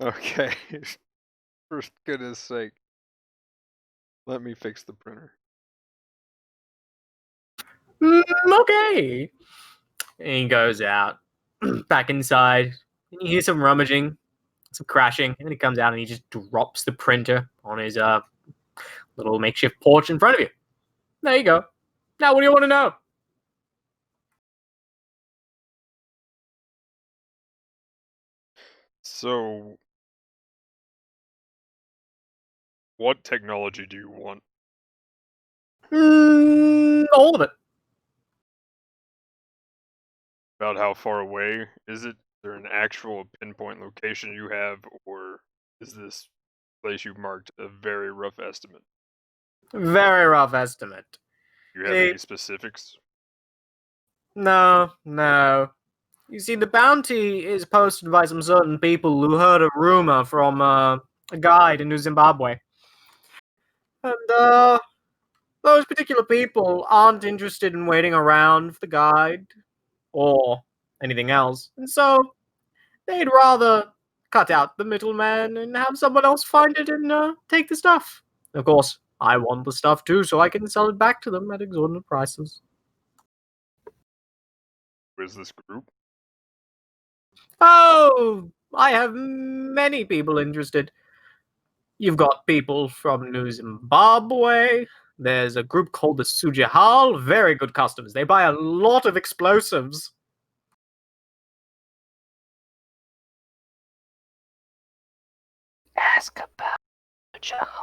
Okay. For goodness sake. Let me fix the printer. Okay. And he goes out, back inside, and you hear some rummaging, some crashing, and then he comes out and he just drops the printer on his little makeshift porch in front of you. There you go. Now what do you want to know? So, what technology do you want? All of it. About how far away is it? Is there an actual pinpoint location you have, or is this place you've marked a very rough estimate? Very rough estimate. Do you have any specifics? No. You see, the bounty is posted by some certain people who heard a rumor from a guide in New Zimbabwe. And those particular people aren't interested in waiting around for the guide or anything else. And so they'd rather cut out the middleman and have someone else find it and take the stuff. Of course, I want the stuff too, so I can sell it back to them at exorbitant prices. Who is this group? Oh, I have many people interested. You've got people from New Zimbabwe. There's a group called the Sujihal. Very good customers. They buy a lot of explosives. Ask about Sujihal.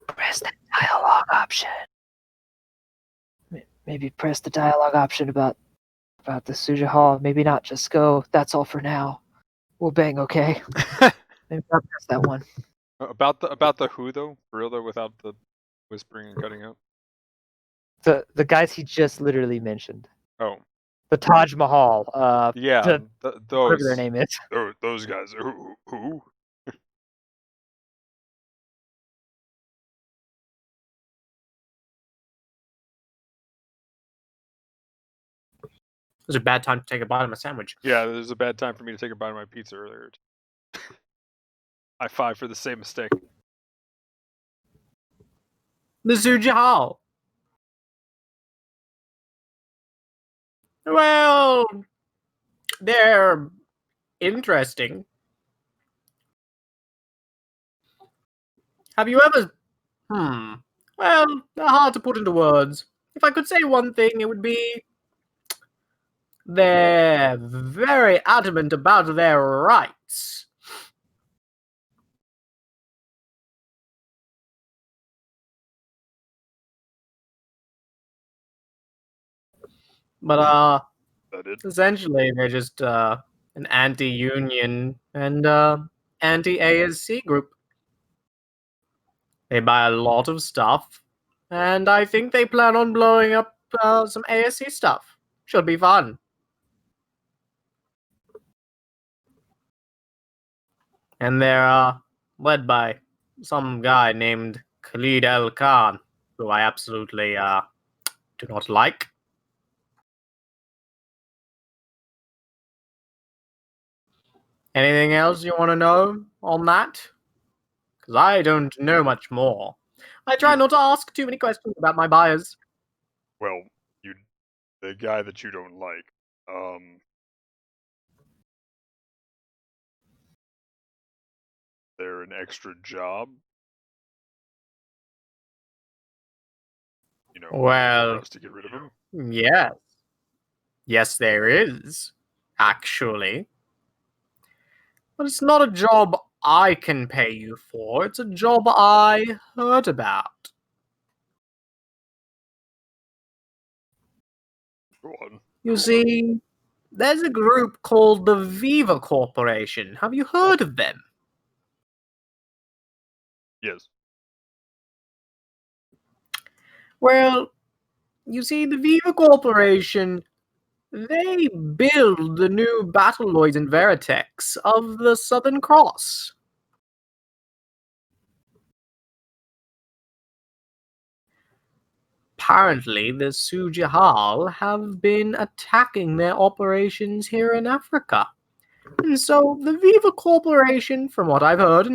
Press the dialogue option. Maybe press the dialogue option about the Sujihal. Maybe not. Just go. That's all for now. We'll bang. Okay. Maybe I'll press that one. About the who though? For real though, without the whispering and cutting out. The guys he just literally mentioned. Oh. The Taj Mahal. Yeah, those. Whatever their name is. Those guys. Who? It was a bad time to take a bite of my sandwich. Yeah, it was a bad time for me to take a bite of my pizza earlier. High five for the same mistake. The Sujihal. Well, they're interesting. Have you ever... Well, they're hard to put into words. If I could say one thing, it would be... They're very adamant about their rights. But, essentially, they're just an anti-union and anti-ASC group. They buy a lot of stuff, and I think they plan on blowing up some ASC stuff. Should be fun. And they're led by some guy named Khalid El Khan, who I absolutely do not like. Anything else you want to know on that? Because I don't know much more. I try not to ask too many questions about my buyers. Well, the guy that you don't like, they're an extra job. You know, Well, for us to get rid of him. yes. Yes, there is, actually. But it's not a job I can pay you for. It's a job I heard about. Go on. You see, there's a group called the Viva Corporation. Have you heard of them? Yes. Well, you see, the Viva Corporation, they build the new Battleloids and Veritechs of the Southern Cross. Apparently, the Sujahal have been attacking their operations here in Africa. And so the Viva Corporation, from what I've heard,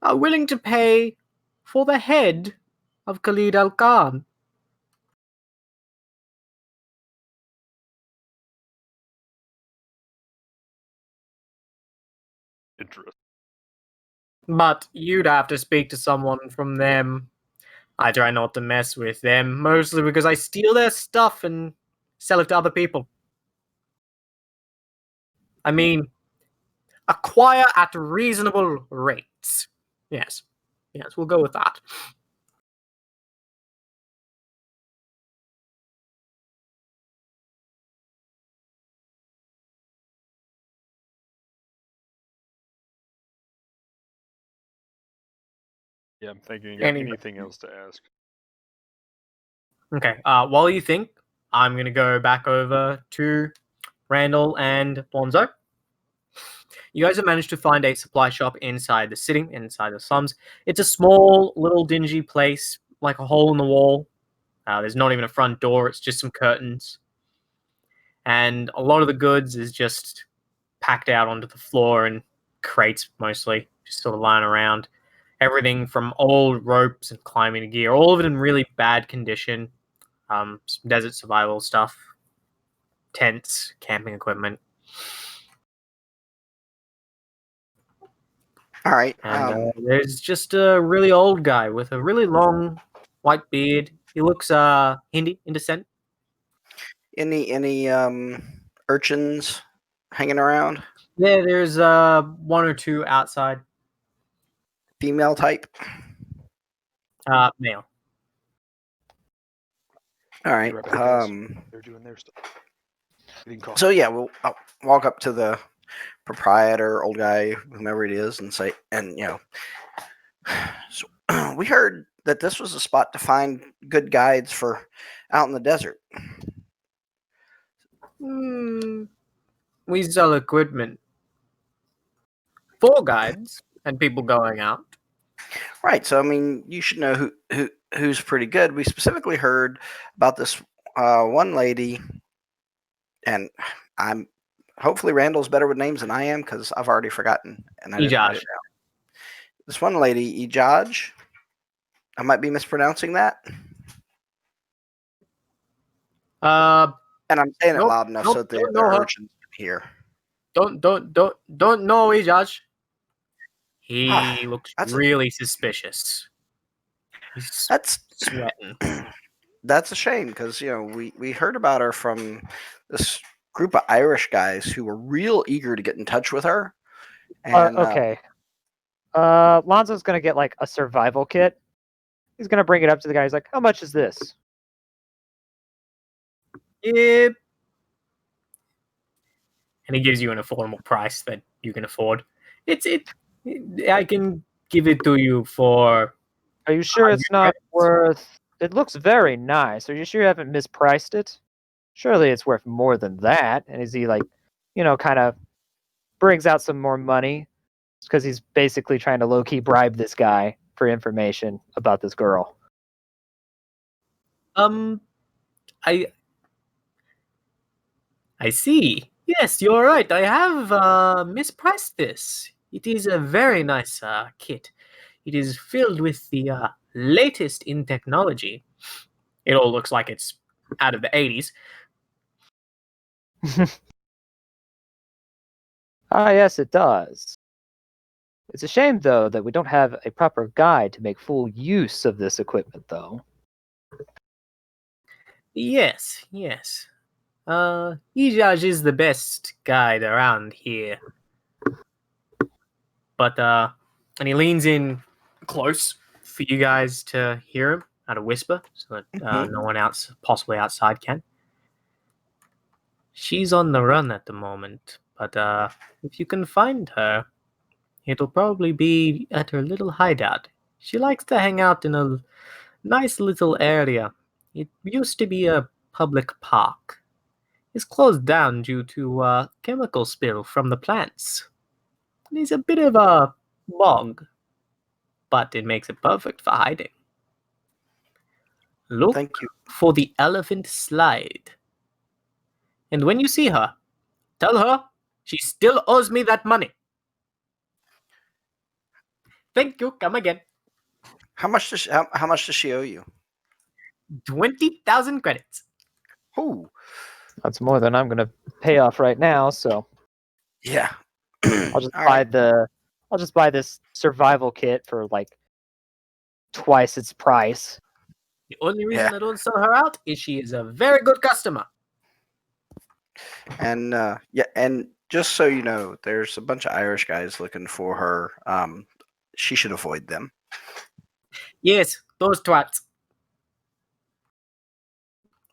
are willing to pay for the head of Khalid Al Khan. Interesting. But you'd have to speak to someone from them. I try not to mess with them, mostly because I steal their stuff and sell it to other people. I mean, acquire at reasonable rates. Yes, we'll go with that. Yeah, I'm thinking you got Anyway. anything else to ask. Okay, while you think, I'm going to go back over to Randall and Bonzo. You guys have managed to find a supply shop inside the city, inside the slums. It's a small, little dingy place, like a hole in the wall. There's not even a front door, it's just some curtains. And a lot of the goods is just packed out onto the floor in crates, mostly, just sort of lying around. Everything from old ropes and climbing gear, all of it in really bad condition. Some desert survival stuff, tents, camping equipment. All right. And there's just a really old guy with a really long white beard. He looks Hindi in descent. Any urchins hanging around? Yeah, there's one or two outside. Female type? Male. All right. Right back, guys. They're doing their stuff. So yeah, I'll walk up to the proprietor, old guy, whomever it is, and say, and so, we heard that this was a spot to find good guides for out in the desert. We sell equipment for guides and people going out. Right. So I mean, you should know who's pretty good. We specifically heard about this one lady, and I'm hopefully Randall's better with names than I am because I've already forgotten. And I didn't write it down. This one lady, Ejaj. I might be mispronouncing that. And I'm saying it loud enough so that the urchins can hear. Don't know Ejaj. He looks really suspicious. He's sweating. That's a shame because we heard about her from this group of Irish guys who were real eager to get in touch with her. And, okay. Lonzo's gonna get like a survival kit. He's gonna bring it up to the guy. He's like, "How much is this?" And he gives you an affordable price that you can afford. I can give it to you for Are you sure it's not worth... It looks very nice. Are you sure you haven't mispriced it? Surely it's worth more than that. And is he like, kind of brings out some more money because he's basically trying to low-key bribe this guy for information about this girl. I see. Yes, you're right. I have mispriced this. It is a very nice kit. It is filled with the latest in technology. It all looks like it's out of the 80s. Ah, yes, it does. It's a shame, though, that we don't have a proper guide to make full use of this equipment, though. Yes. Ijaj is the best guide around here. But, and he leans in close for you guys to hear him at a whisper, so that no one else, possibly outside, can. She's on the run at the moment, but if you can find her, it'll probably be at her little hideout. She likes to hang out in a nice little area. It used to be a public park. It's closed down due to chemical spill from the plants. It's a bit of a bog, but it makes it perfect for hiding. Look Thank you. for the elephant slide. And when you see her, tell her she still owes me that money. Thank you. Come again. How much does she owe you? 20,000 credits. Oh, That's more than I'm gonna pay off right now, so yeah. I'll just All buy right. I'll just buy this survival kit for like twice its price. The only reason Yeah. I don't sell her out is she is a very good customer. And and just so you know, there's a bunch of Irish guys looking for her. She should avoid them. Yes, those twats.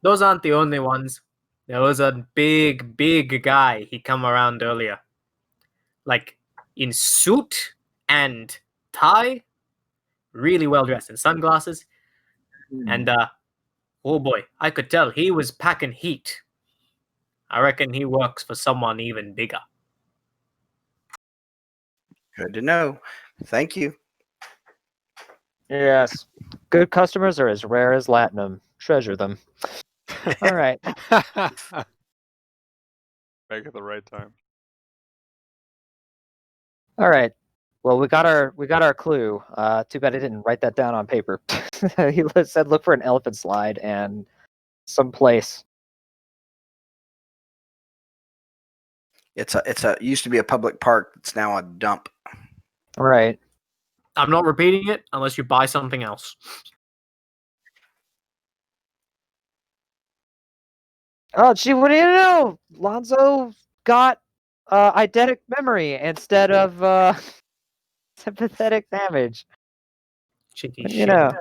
Those aren't the only ones. There was a big guy. He come around earlier. Like, in suit and tie. Really well dressed in sunglasses. And, oh boy, I could tell he was packing heat. I reckon he works for someone even bigger. Good to know. Thank you. Yes. Good customers are as rare as latinum. Treasure them. All right. Back at the right time. All right. Well, we got our clue. Too bad I didn't write that down on paper. He said look for an elephant slide and someplace. It's a used to be a public park. It's now a dump. All right. I'm not repeating it unless you buy something else. Oh, gee, what do you know? Lonzo got eidetic memory instead of sympathetic damage. Cheeky You shit. know.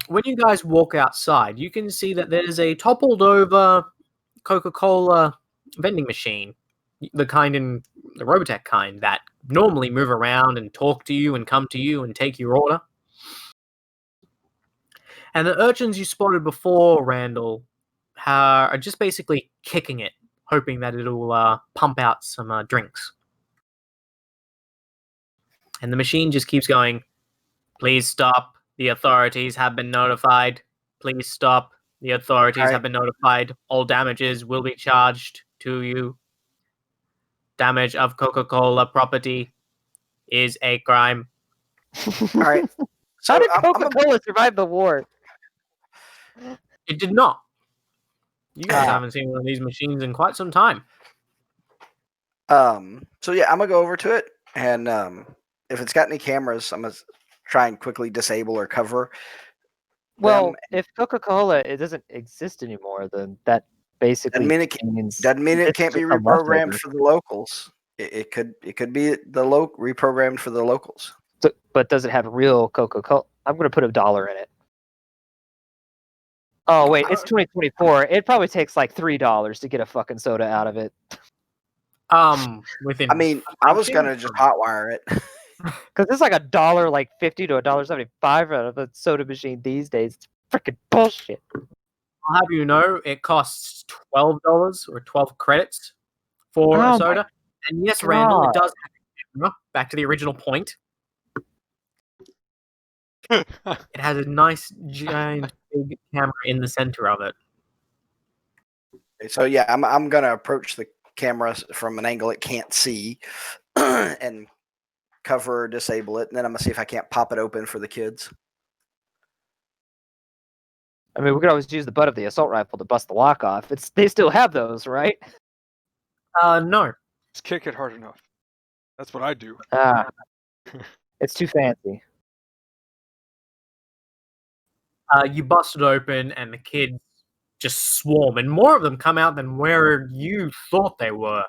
When you guys walk outside, you can see that there's a toppled over Coca-Cola vending machine. The kind in the Robotech kind that normally move around and talk to you and come to you and take your order. And the urchins you spotted before, Randall, are just basically kicking it, hoping that it'll pump out some drinks. And the machine just keeps going, "Please stop. The authorities have been notified. Please stop. The authorities have been notified. All damages will be charged to you. Damage of Coca-Cola property is a crime." All right. So How did Coca-Cola survive the war? It did not. You guys haven't seen one of these machines in quite some time. So yeah, I'm gonna go over to it, and if it's got any cameras, I'm gonna try and quickly disable or cover. Well, if Coca-Cola it doesn't exist anymore, then that basically doesn't mean it can't be reprogrammed for the locals. It could be reprogrammed for the locals. So, but does it have real Coca-Cola? I'm going to put $1 in it. Oh wait, it's 2024. It probably takes like $3 to get a fucking soda out of it. Within. I mean, I was gonna just hotwire it. Because it's like $1.50 to $1.75 out of a soda machine these days. It's freaking bullshit. I'll have you know, it costs $12 or 12 credits for Oh a my soda. And yes, Randall, God. it does have a camera. Back to the original point. It has a nice, giant, big camera in the center of it. So yeah, I'm gonna approach the camera from an angle it can't see, and cover or disable it, and then I'm gonna see if I can't pop it open for the kids. I mean, we could always use the butt of the assault rifle to bust the lock off. They still have those, right? No. Just kick it hard enough. That's what I do. Ah, it's too fancy. You bust it open, and the kids just swarm, and more of them come out than where you thought they were.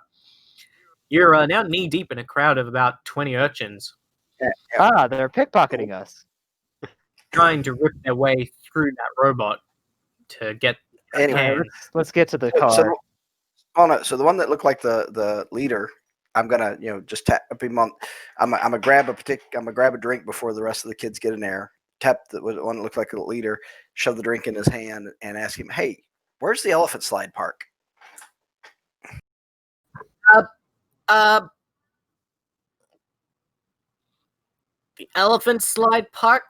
You're now knee deep in a crowd of about 20 urchins Ah, they're pickpocketing us. trying to rip their way through that robot to get. Anyway, Hey, let's get to the car. So the one that looked like the leader, I'm gonna just tap him on. I'm gonna grab a drink before the rest of the kids get in there. Tap the one that looked like a leader, shove the drink in his hand, and ask him, "Hey, where's the elephant slide park?" The elephant slide park?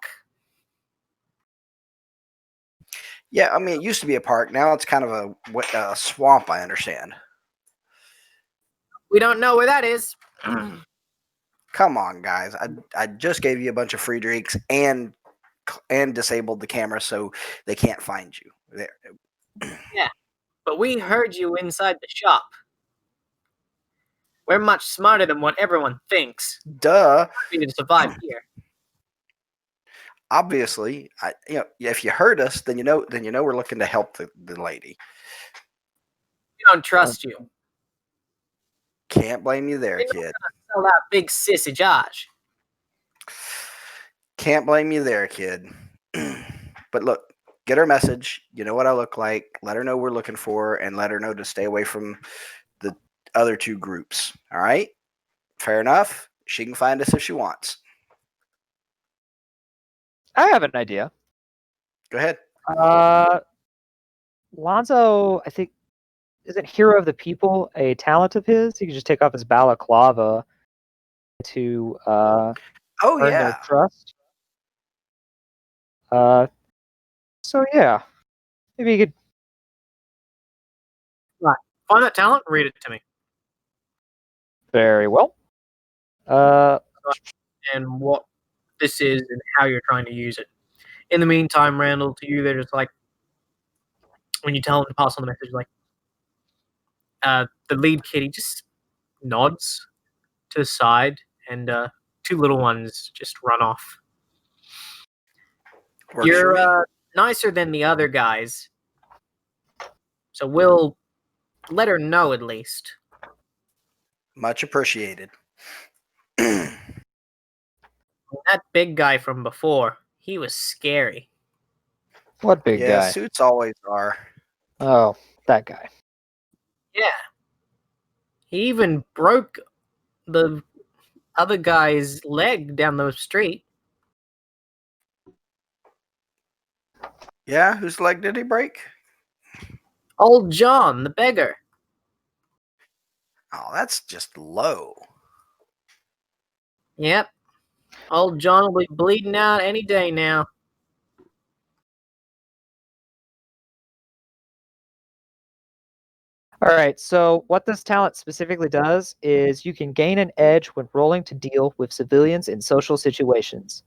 Yeah, I mean, it used to be a park. Now it's kind of a swamp, I understand. We don't know where that is. Come on, guys. I just gave you a bunch of free drinks and disabled the camera so they can't find you. There. Yeah, but we heard you inside the shop. We're much smarter than what everyone thinks. Duh. We need to survive here. Obviously, if you heard us, then you know we're looking to help the lady. We don't trust you. Can't blame you there, kid. Sell that big sissy Josh. Can't blame you there, kid. But look, get her message. You know what I look like. Let her know we're looking for, and let her know to stay away from the other two groups. All right? Fair enough. She can find us if she wants. I have an idea. Go ahead. Lonzo, I think, isn't Hero of the People a talent of his? He could just take off his balaclava to earn their trust. So yeah, maybe you could. Right. Find that talent and read it to me. Very well. And what this is and how you're trying to use it. In the meantime, Randall, to you, they're just like, when you tell them to pass on the message, like, the lead kid, he just nods to the side, and two little ones just run off. You're nicer than the other guys, so we'll let her know at least. Much appreciated. That big guy from before, he was scary. What big guy? Suits always are. Oh, that guy. Yeah. He even broke the other guy's leg down the street. Yeah, whose leg did he break? Old John, the beggar. Oh, that's just low. Yep. Old John will be bleeding out any day now. All right, so what this talent specifically does is you can gain an edge when rolling to deal with civilians in social situations.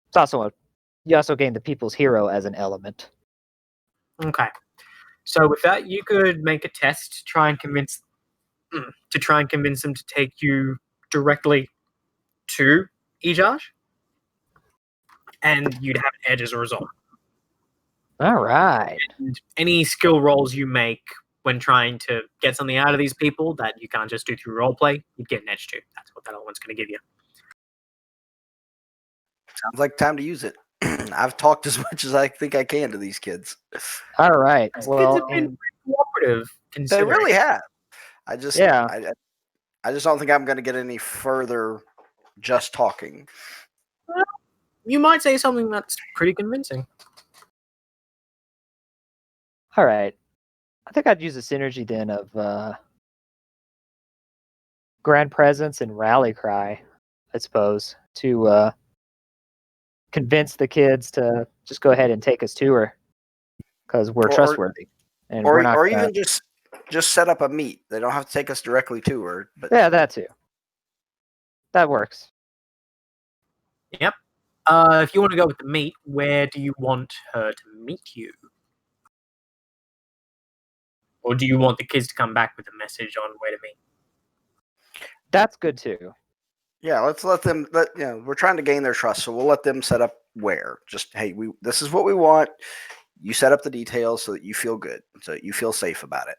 It's also you also gain the people's hero as an element. Okay. So with that, you could make a test to try and convince them to take you directly to Ejaj, and you'd have an edge as a result. All right. And any skill rolls you make when trying to get something out of these people that you can't just do through roleplay, you'd get an edge to. That's what that element's going to give you. Sounds like time to use it. I've talked as much as I think I can to these kids. All right. Kids Well, have been cooperative. They really have. I just Yeah. I just don't think I'm going to get any further just talking. You might say something that's pretty convincing. All right. I think I'd use a synergy then of Grand Presence and Rally Cry, I suppose, to convince the kids to just go ahead and take us to her because we're trustworthy and we're not. Or even just set up a meet. They don't have to take us directly to her. But Yeah, that too. That works. Yep. If you want to go with the meet, where do you want her to meet you? Or do you want the kids to come back with a message on where to meet? That's good too. yeah, let's let them. We're trying to gain their trust, so we'll let them set up where. Just hey, this is what we want. You set up the details so that you feel good, so that you feel safe about it.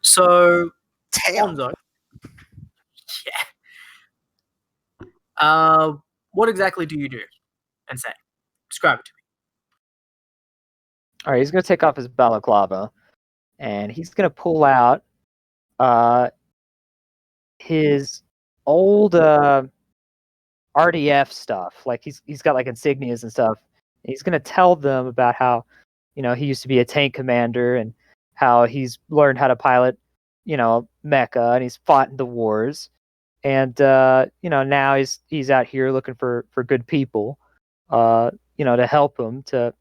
So, Damn. Bonzo. Yeah. What exactly do you do and say? Describe it to me. All right, he's gonna take off his balaclava, and he's gonna pull out his old RDF stuff. Like he's got like insignias and stuff. He's gonna tell them about how, he used to be a tank commander and how he's learned how to pilot, mecha, and he's fought in the wars. And now he's out here looking for good people, to help him to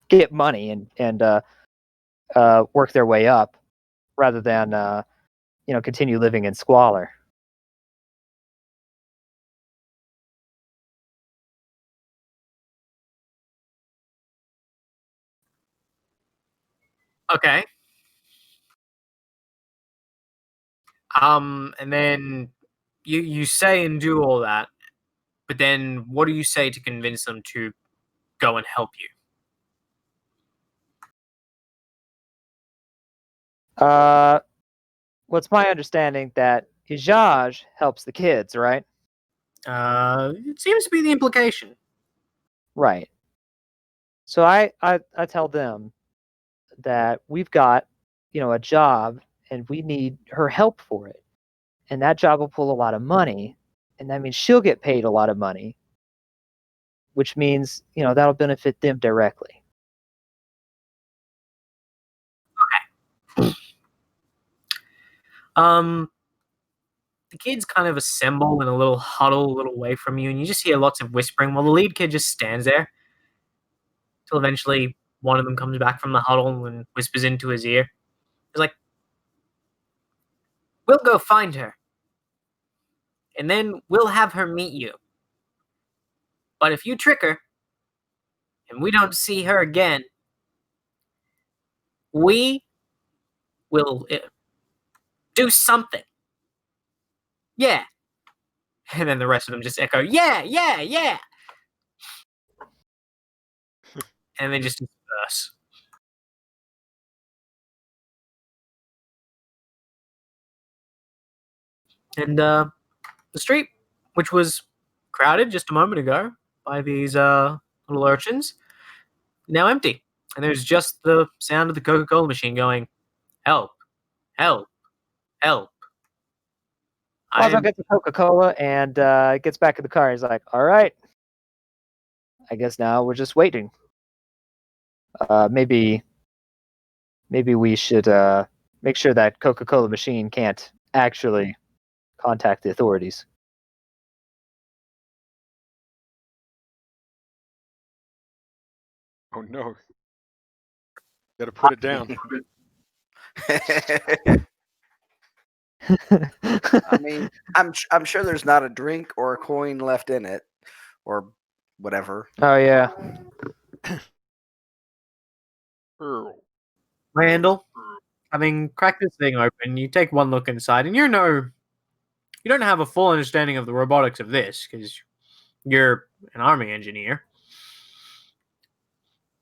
get money and work their way up rather than continue living in squalor. Okay. And then you say and do all that, but then what do you say to convince them to go and help you? What's my understanding that Ijaj helps the kids, right? It seems to be the implication. Right. So I tell them that we've got, a job and we need her help for it. And that job will pull a lot of money, and that means she'll get paid a lot of money, which means, that'll benefit them directly. The kids kind of assemble in a little huddle a little away from you, and you just hear lots of whispering while the lead kid just stands there till eventually one of them comes back from the huddle and whispers into his ear. He's like, "We'll go find her, and then we'll have her meet you. But if you trick her, and we don't see her again, we will do something. Yeah." And then the rest of them just echo, "Yeah, yeah, yeah." And they just disperse. And the street, which was crowded just a moment ago by these little urchins, now empty. And there's just the sound of the Coca-Cola machine going, "Help, help, help." Bonzo gets a Coca-Cola and gets back in the car. He's like, all right, I guess now we're just waiting. Maybe we should make sure that Coca-Cola machine can't actually contact the authorities. Oh no. Gotta put it down. I mean, I'm sure there's not a drink or a coin left in it, or whatever. Oh yeah. Earl. Randall, having cracked this thing open, you take one look inside, and you don't have a full understanding of the robotics of this because you're an army engineer,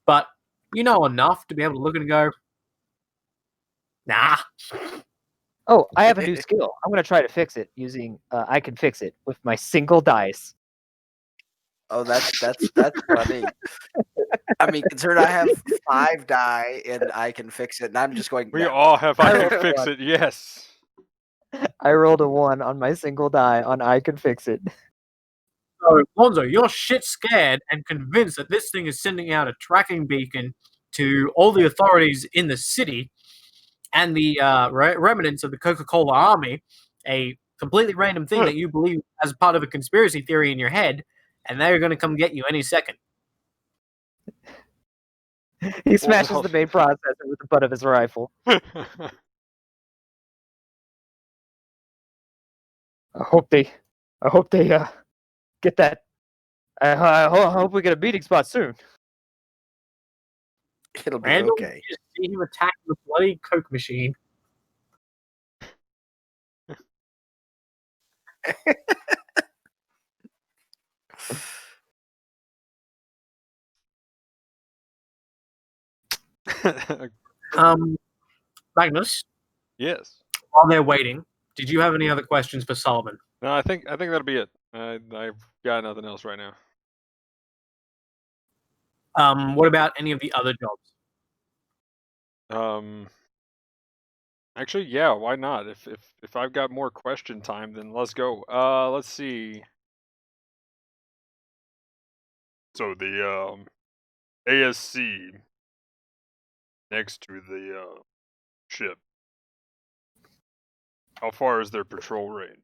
but you know enough to be able to look and go, Nah. Oh, I have a new skill. I'm going to try to fix it using. I can fix it with my single dice. Oh, that's funny. I mean, considering I have 5 die and I can fix it, and I'm just going. We "Never all mind." have I I rolled can a fix one. it. Yes. I rolled a 1 on my single die on I can fix it. So, Lonzo, you're shit scared and convinced that this thing is sending out a tracking beacon to all the authorities in the city and the remnants of the Coca-Cola army, a completely random thing that you believe as part of a conspiracy theory in your head, and they're going to come get you any second. He smashes Well- the main processor with the butt of his rifle. I hope they get that. I hope we get a meeting spot soon. It'll be Randall, okay. you just see him attack the bloody Coke machine. Magnus, Yes. while they're waiting, did you have any other questions for Solomon? No, I think that'll be it. I've got nothing else right now. What about any of the other jobs? Actually, yeah, why not? If I've got more question time, then let's go. Let's see. So the ASC next to the ship. How far is their patrol range?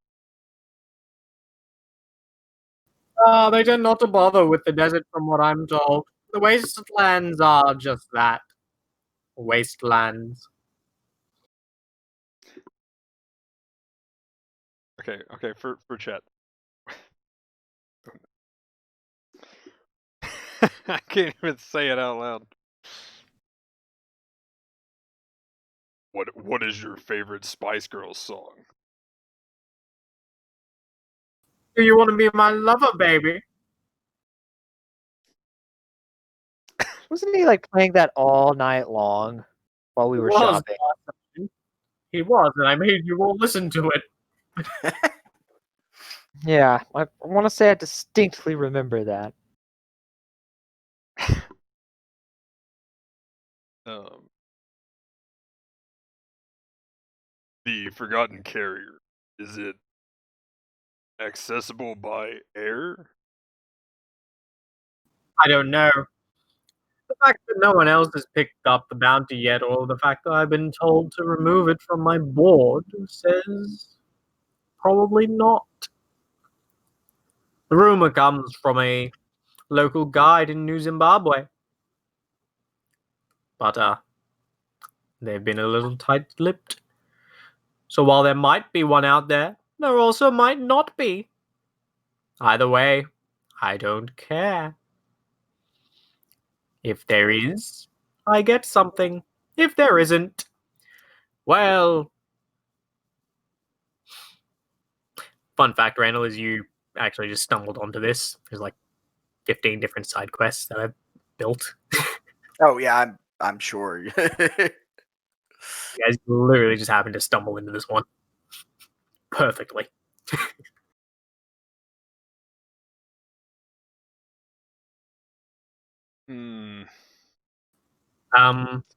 They tend not to bother with the desert, from what I'm told. The wastelands are just that. Wastelands. Okay, for chat. I can't even say it out loud. What is your favorite Spice Girls song? Do you want to be my lover, baby? Wasn't he like playing that all night long while we were Was shopping? awesome. He was, and I made you all listen to it. Yeah, I want to say I distinctly remember that. The Forgotten Carrier, is it accessible by air? I don't know. The fact that no one else has picked up the bounty yet, or the fact that I've been told to remove it from my board, says probably not. The rumor comes from a local guide in New Zimbabwe. But they've been a little tight-lipped. So while there might be one out there, there also might not be. Either way, I don't care. If there is, I get something. If there isn't, well... Fun fact, Randall, is you actually just stumbled onto this. There's like 15 different side quests that I've built. Oh yeah, I'm sure. You guys literally just happened to stumble into this one. Perfectly.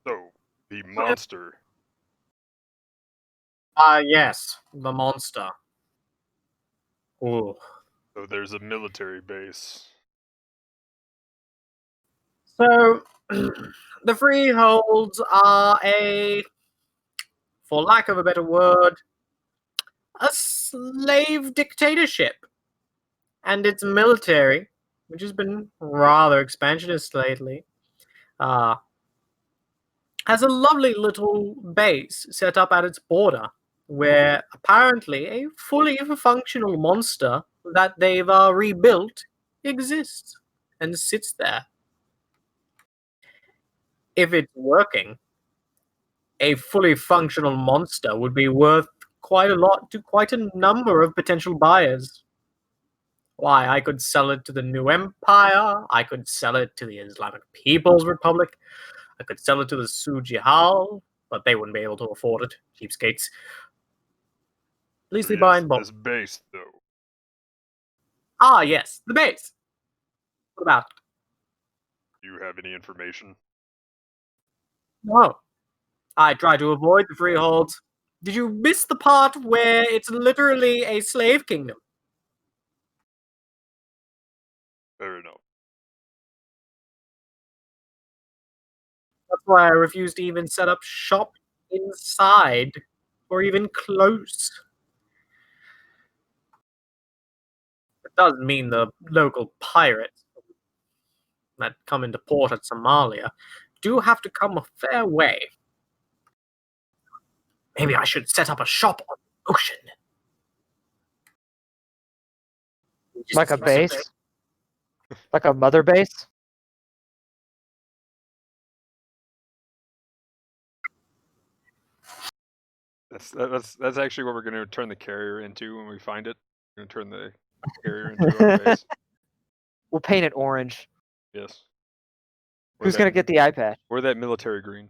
So, the monster. Yes, the monster. Ooh. So there's a military base. So, the Freeholds are for lack of a better word, a slave dictatorship. And its military, which has been rather expansionist lately, has a lovely little base set up at its border, where apparently a fully functional monster that they've rebuilt exists and sits there. If it's working, a fully functional monster would be worth quite a lot to quite a number of potential buyers. Why, I could sell it to the New Empire, I could sell it to the Islamic People's Republic, I could sell it to the Sujihal, but they wouldn't be able to afford it. Cheapskates. At least they buy in bulk. This base, though. Ah, yes, the base. What about it? Do you have any information? No. I try to avoid the freeholds. Did you miss the part where it's literally a slave kingdom? Fair enough. That's why I refuse to even set up shop inside, or even close. It doesn't mean the local pirates that come into port at Somalia do have to come a fair way. Maybe I should set up a shop on the ocean. Like a base? Like a mother base? That's actually what we're going to turn the carrier into when we find it. We're going to turn the carrier into our base. We'll paint it orange. Yes. Who's going to get the eye patch? Or that military green.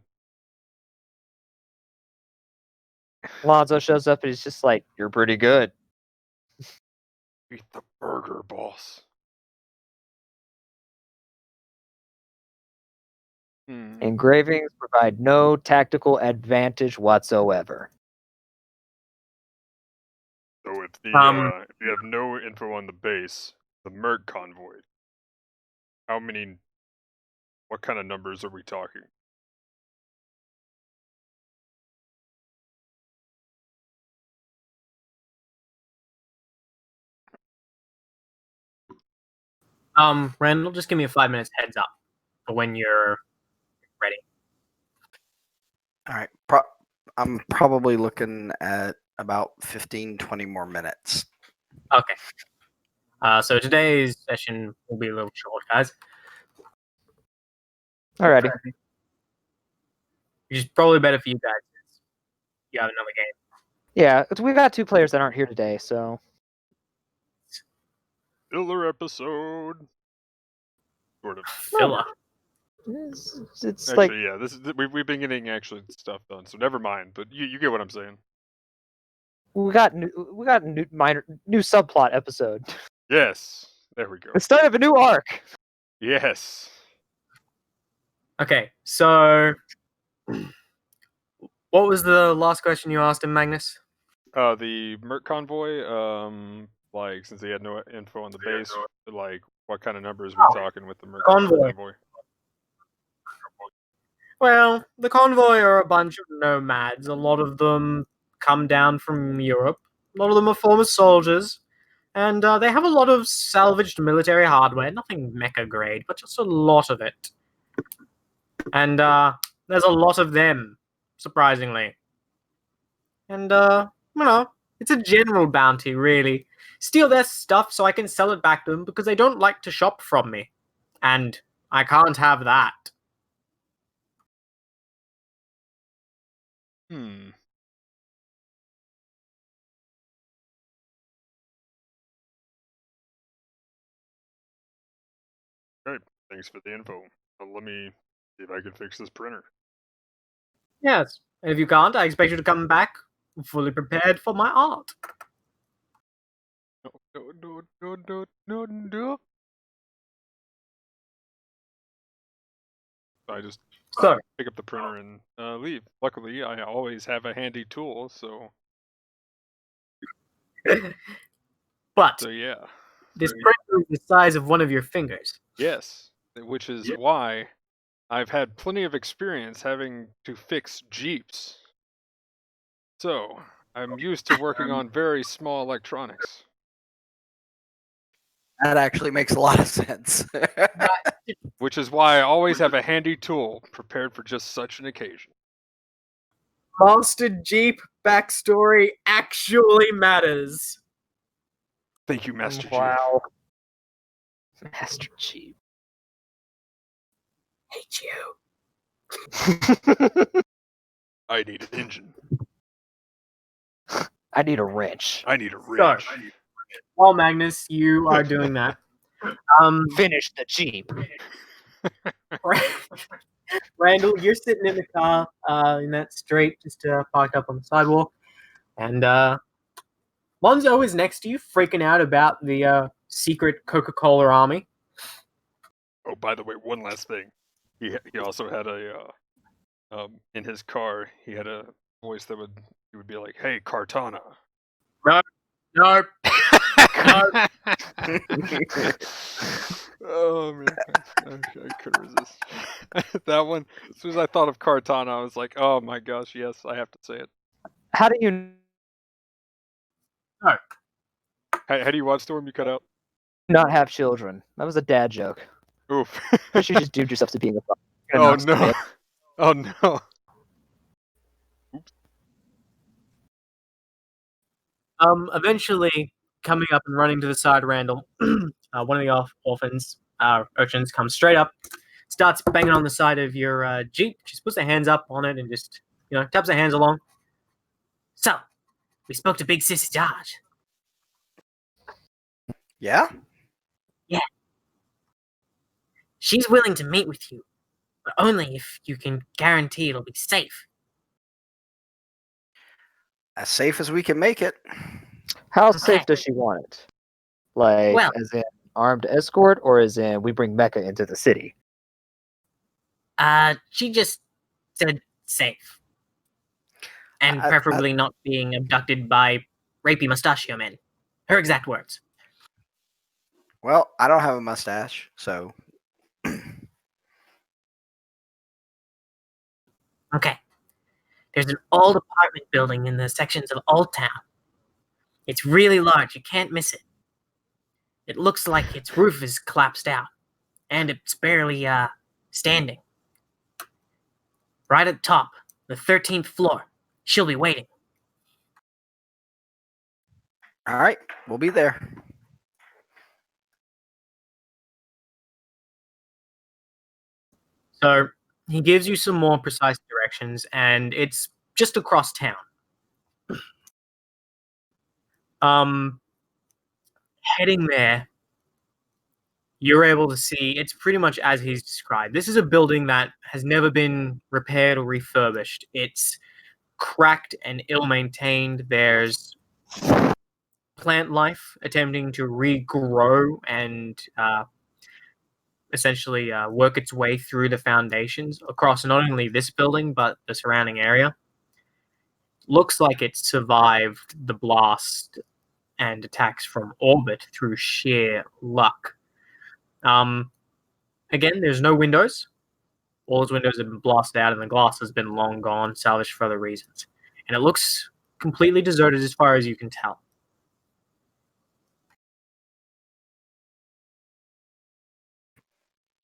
Lonzo shows up and he's just like, "You're pretty good." Eat the burger, boss. Engravings provide no tactical advantage whatsoever. So if you have no info on the base, the Merc convoy, what kind of numbers are we talking? Randall, just give me a 5 minutes heads up for when you're ready. All right. I'm probably looking at about 15, 20 more minutes. Okay. So today's session will be a little short, guys. Alrighty. Which is probably better for you guys since you have another game. Yeah, we've got 2 players that aren't here today, so. Filler episode. Sort of. Filler. It's Actually, like, yeah, we've been getting actually stuff done, so never mind. But you get what I'm saying. we got new subplot episode. Yes, there we go. The start of a new arc. Yes. Okay, so what was the last question you asked him, Magnus? The Merc convoy. Like since he had no info on the base, like what kind of numbers are we talking with the Merc convoy? Well, the convoy are a bunch of nomads. A lot of them come down from Europe. A lot of them are former soldiers. And they have a lot of salvaged military hardware. Nothing mecha grade, but just a lot of it. And there's a lot of them, surprisingly. And, it's a general bounty, really. Steal their stuff so I can sell it back to them because they don't like to shop from me. And I can't have that. Great. Thanks for the info. Let me see if I can fix this printer. Yes. And if you can't, I expect you to come back fully prepared for my art. No. I just pick up the printer and leave. Luckily, I always have a handy tool, so. But so yeah, this printer is the size of one of your fingers. Yes, which is why I've had plenty of experience having to fix Jeeps. So I'm used to working on very small electronics. That actually makes a lot of sense. Which is why I always have a handy tool prepared for just such an occasion. Master Jeep backstory actually matters. Thank you, Master Jeep. Wow. Master Jeep. Hate you. I need an engine. I need a wrench. I need a wrench. So, while Magnus, you are doing that. Finish the Jeep. Randall, you're sitting in the car in that street, just parked up on the sidewalk, and Lonzo is next to you, freaking out about the secret Coca-Cola army. Oh, by the way, one last thing. He also had a in his car. He had a voice that would be like, "Hey, Cartana." No. Oh man, I couldn't resist that one. As soon as I thought of Cartana, I was like, "Oh my gosh, yes, I have to say it." How do you How do you watch Storm? You cut out. not have children? That was a dad joke. Oof. But you just doomed yourself to being a father. Oh no. Oh no. Eventually, coming up and running to the side, Randall, one of the orphans, urchins, comes straight up, starts banging on the side of your Jeep. She puts her hands up on it and just, taps her hands along. So, we spoke to Big Sissy Dodge. Yeah? Yeah. She's willing to meet with you, but only if you can guarantee it'll be safe. As safe as we can make it. How safe does she want it? Like, Well- as in armed escort, or as in we bring Mecca into the city? She just said safe. And preferably not being abducted by rapey mustachio men. Her exact words. Well, I don't have a mustache, so Okay. There's an old apartment building in the sections of Old Town. It's really large. You can't miss it. It looks like its roof is collapsed out. And it's barely, standing. Right at the top, the 13th floor. She'll be waiting. all right, we'll be there. So he gives you some more precise directions, and it's just across town. Heading there, you're able to see it's pretty much as he's described. This is a building that has never been repaired or refurbished. It's cracked and ill-maintained. There's plant life attempting to regrow and essentially work its way through the foundations across not only this building but the surrounding area. Looks like it survived the blast and attacks from orbit through sheer luck. Again, there's no windows. All those windows have been blasted out and the glass has been long gone, salvaged for other reasons. And it looks completely deserted as far as you can tell.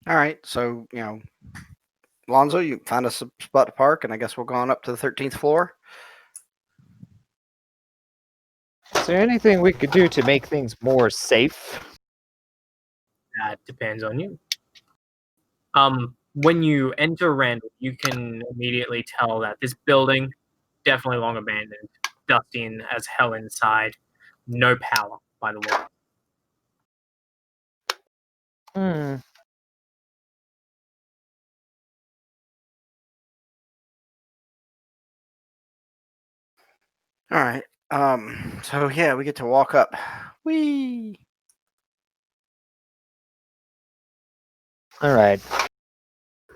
All right, so, Lonzo, you find us a spot to park, and I guess we'll go on up to the 13th floor. Is there anything we could do to make things more safe? That depends on you. When you enter Randall, you can immediately tell that this building, definitely long abandoned, dusty and as hell inside, no power by the way. All right. So yeah, we get to walk up. Whee! All right.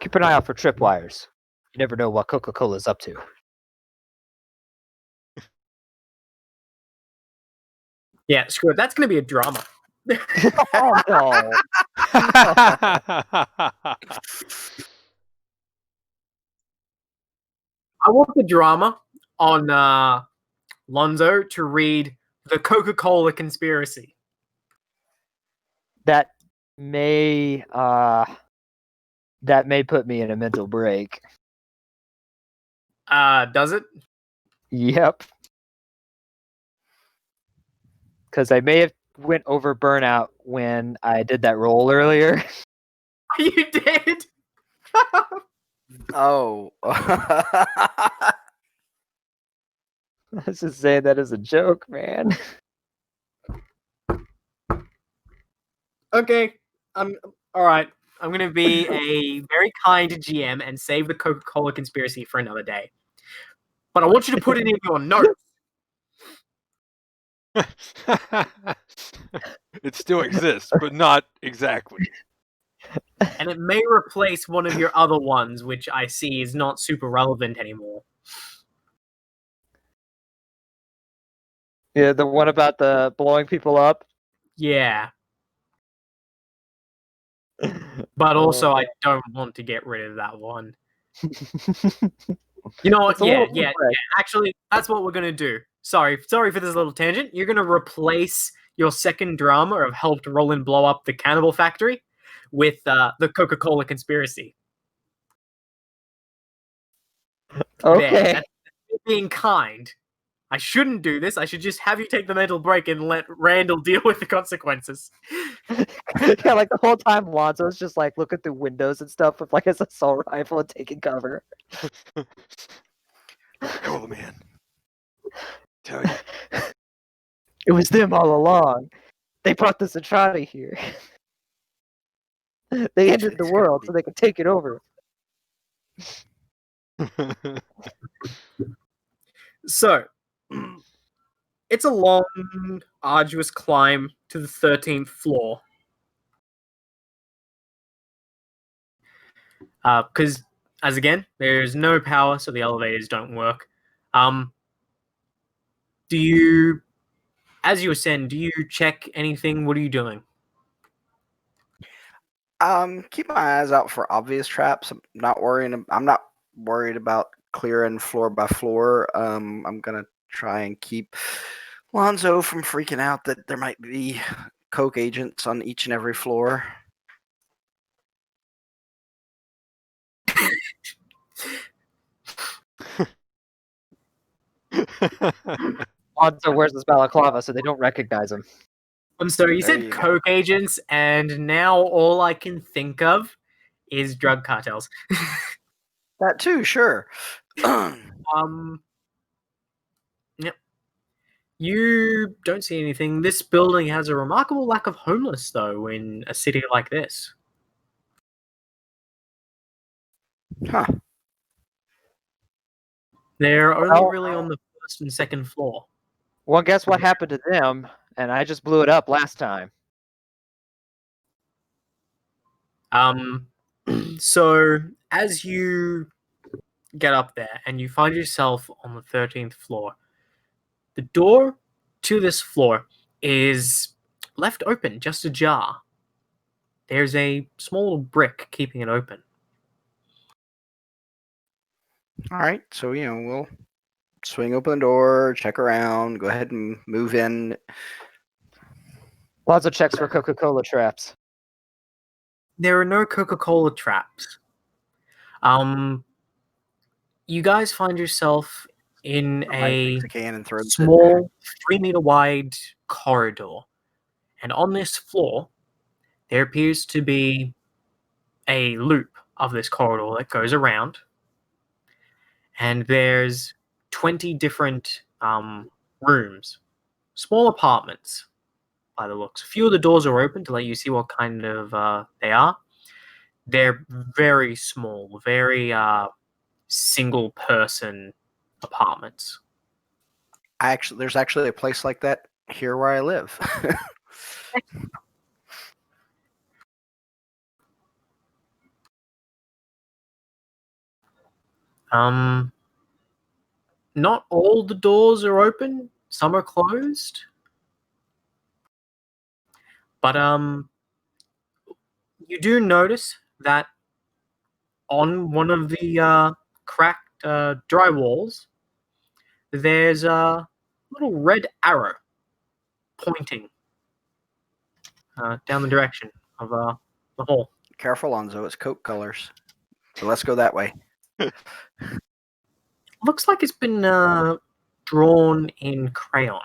Keep an eye out for tripwires. You never know what Coca-Cola's up to. Yeah, screw it. That's going to be a drama. Oh no! I want the drama on Lonzo to read The Coca-Cola Conspiracy. That may put me in a mental break. Does it? Yep. Because I may have went over burnout when I did that roll earlier. You did? Oh. I was just saying that as a joke, man. Okay. All right. I'm going to be a very kind GM and save the Coca-Cola conspiracy for another day. But I want you to put it in your notes. It still exists, but not exactly. And it may replace one of your other ones, which I see is not super relevant anymore. Yeah, the one about the blowing people up. Yeah. But also, I don't want to get rid of that one. You know what? It's a Yeah. little complex. Actually, that's what we're gonna do. Sorry for this little tangent. You're gonna replace your second drama of helped Roland blow up the cannibal factory with the Coca-Cola conspiracy. Okay. There, that's being kind. I shouldn't do this. I should just have you take the mental break and let Randall deal with the consequences. Yeah, like the whole time Lonzo's just like looking through windows and stuff with like his assault rifle and taking cover. Cool, man. Tell you. It was them all along. They brought the Centrati here. They ended the world so they could take it over. So, it's a long, arduous climb to the 13th floor. Because, as again, there's no power, so the elevators don't work. Do you, as you ascend, do you check anything? What are you doing? Keep my eyes out for obvious traps. I'm not worried about clearing floor by floor. I'm gonna try and keep Lonzo from freaking out that there might be coke agents on each and every floor. Lonzo wears his balaclava so they don't recognize him. So you There said you go. coke agents, and now all I can think of is drug cartels. That too, sure. Yep. You don't see anything. This building has a remarkable lack of homeless, though, in a city like this. Huh. They're only Well- really on the first and second floor. Well, guess what happened to them? And I just blew it up last time. So as you get up there and you find yourself on the 13th floor, the door to this floor is left open, just ajar. There's a small brick keeping it open. All right, so we'll swing open the door, check around, go ahead and move in. Lonzo checks for Coca-Cola traps. There are no Coca-Cola traps. You guys find yourself in a Takes a can and throws it. small 3-meter wide corridor. And on this floor, there appears to be a loop of this corridor that goes around. And there's 20 different rooms, small apartments by the looks. A few of the doors are open to let you see what kind of they are. They're very small, very single person apartments. There's actually a place like that here where I live. Not all the doors are open. Some are closed. But you do notice that on one of the cracked dry walls, there's a little red arrow pointing down the direction of the hole. Careful, Lonzo, it's Coke colors. So let's go that way. Looks like it's been drawn in crayon.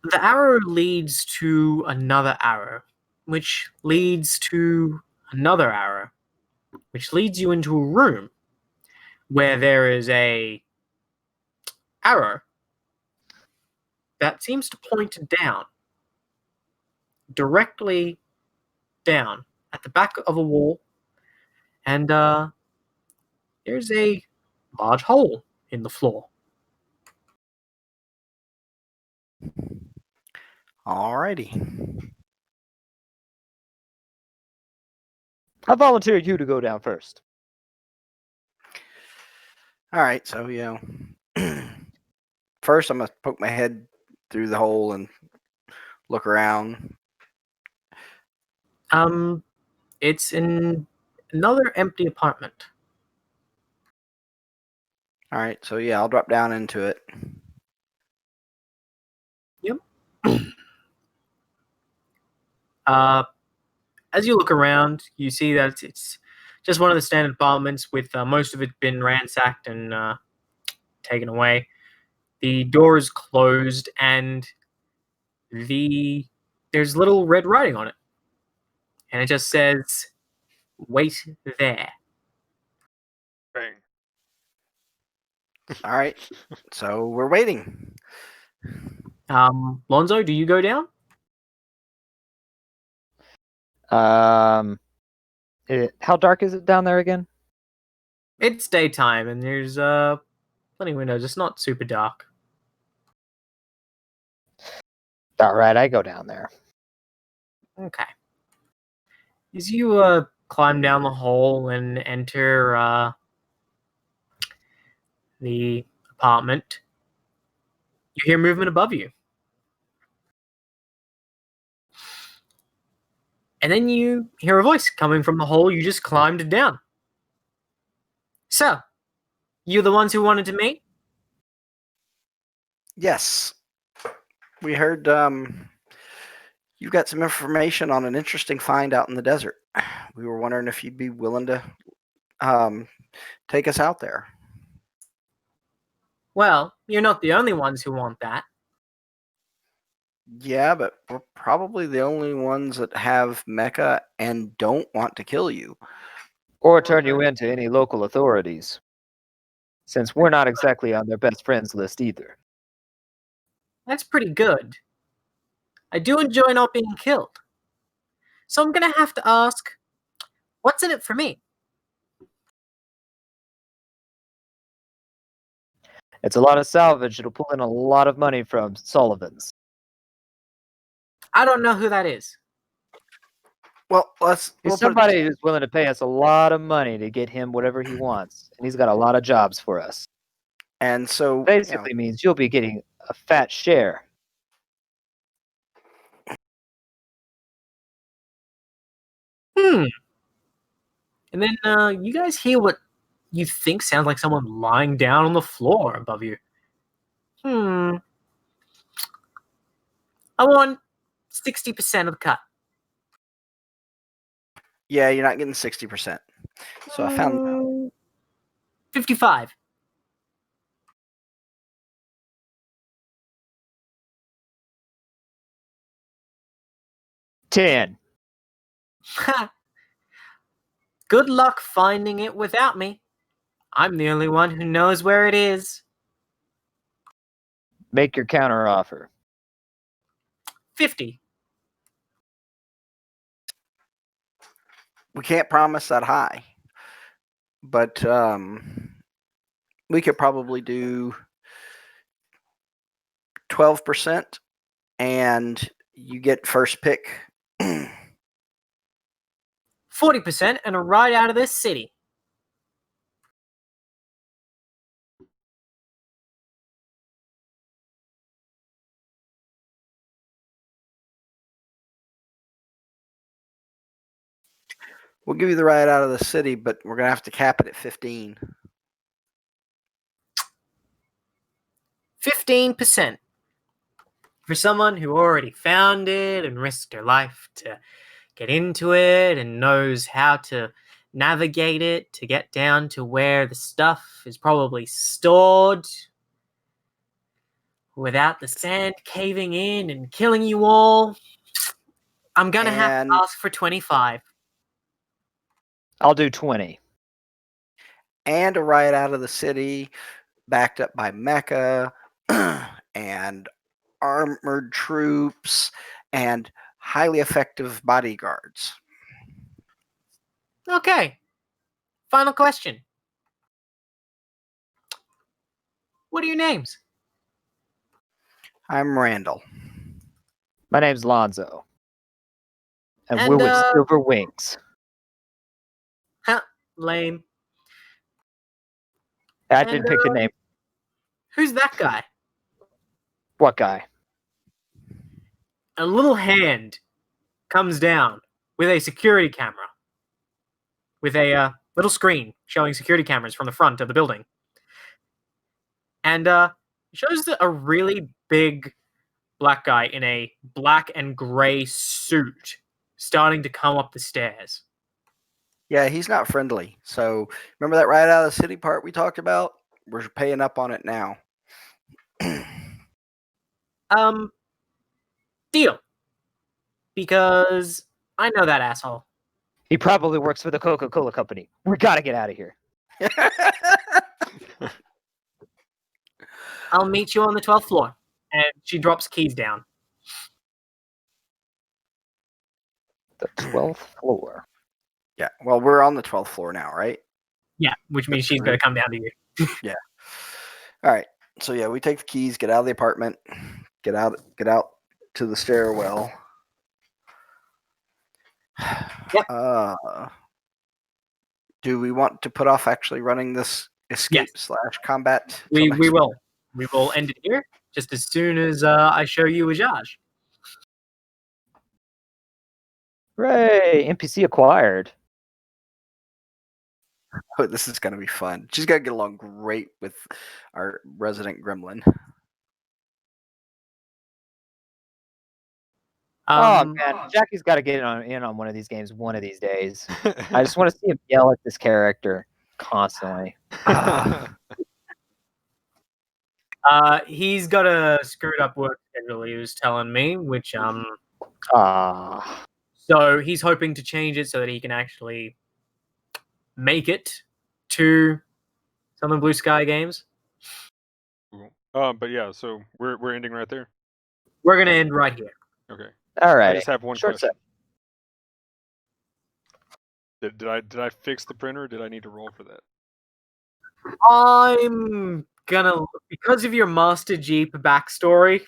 The arrow leads to another arrow, which leads to another arrow, which leads you into a room where there is a arrow that seems to point down, directly down at the back of a wall, and there's a large hole in the floor. Alrighty. I volunteer you to go down first. All right. So first I'm gonna poke my head through the hole and look around. It's in another empty apartment. All right. So I'll drop down into it. As you look around, you see that it's just one of the standard apartments with most of it been ransacked and taken away. The door is closed, and there's little red writing on it, and it just says, "Wait there." Bang. All right. So we're waiting. Lonzo, do you go down? How dark is it down there again? It's daytime, and there's plenty of windows. It's not super dark. All right, I go down there. Okay. As you climb down the hole and enter the apartment, you hear movement above you. And then you hear a voice coming from the hole you just climbed down. So, you the ones who wanted to meet? Yes. We heard you've got some information on an interesting find out in the desert. We were wondering if you'd be willing to take us out there. Well, you're not the only ones who want that. Yeah, but we're probably the only ones that have mecha and don't want to kill you. Or turn you into any local authorities. Since we're not exactly on their best friends list either. That's pretty good. I do enjoy not being killed. So I'm gonna have to ask, what's in it for me? It's a lot of salvage. It'll pull in a lot of money from Sullivan's. I don't know who that is. Well, He's somebody who's willing to pay us a lot of money to get him whatever he wants. And he's got a lot of jobs for us. And so Basically means you'll be getting a fat share. And then you guys hear what you think sounds like someone lying down on the floor above you. I want 60% of the cut. Yeah, you're not getting 60%. So I found 55. $10. Good luck finding it without me. I'm the only one who knows where it is. Make your counter offer. 50. we can't promise that high, but we could probably do 12%, and you get first pick. 40% and a ride out of this city. We'll give you the ride out of the city, but we're gonna have to cap it at 15. 15%. For someone who already found it and risked her life to get into it and knows how to navigate it to get down to where the stuff is probably stored without the sand caving in and killing you all, I'm gonna have to ask for 25. I'll do 20. And a ride out of the city, backed up by Mecca, and armored troops, and highly effective bodyguards. Okay. Final question. What are your names? I'm Randall. My name's Lonzo. And And, we're with Silver Wings. Huh, lame. I And, didn't pick the name. Who's that guy? What guy? A little hand comes down with a security camera. With a little screen showing security cameras from the front of the building. And shows a really big black guy in a black and gray suit starting to come up the stairs. Yeah, he's not friendly. So remember that ride out of the city part we talked about? We're paying up on it now. Deal. Because I know that asshole. He probably works for the Coca-Cola company. We gotta get out of here. I'll meet you on the 12th floor. And she drops keys down. The 12th floor. Yeah, well, we're on the 12th floor now, right? Yeah, which means she's going to come down to you. Yeah. All right. So yeah, we take the keys, get out of the apartment, get out to the stairwell. Yep. Do we want to put off actually running this escape / combat? We will. We will end it here just as soon as I show you Ajaj. Hooray! NPC acquired. Oh, this is going to be fun. She's going to get along great with our resident gremlin. Oh man, Jackie's got to get in on one of these games one of these days. I just want to see him yell at this character constantly. He's got a screwed up work schedule, he was telling me, which so he's hoping to change it so that he can actually make it to Southern Blue Sky games. Cool. But yeah, so we're ending right there. We're gonna end right here. Okay. All right. I just have one question. Set. Did I fix the printer? Or did I need to roll for that? I'm gonna, because of your Master Jeep backstory.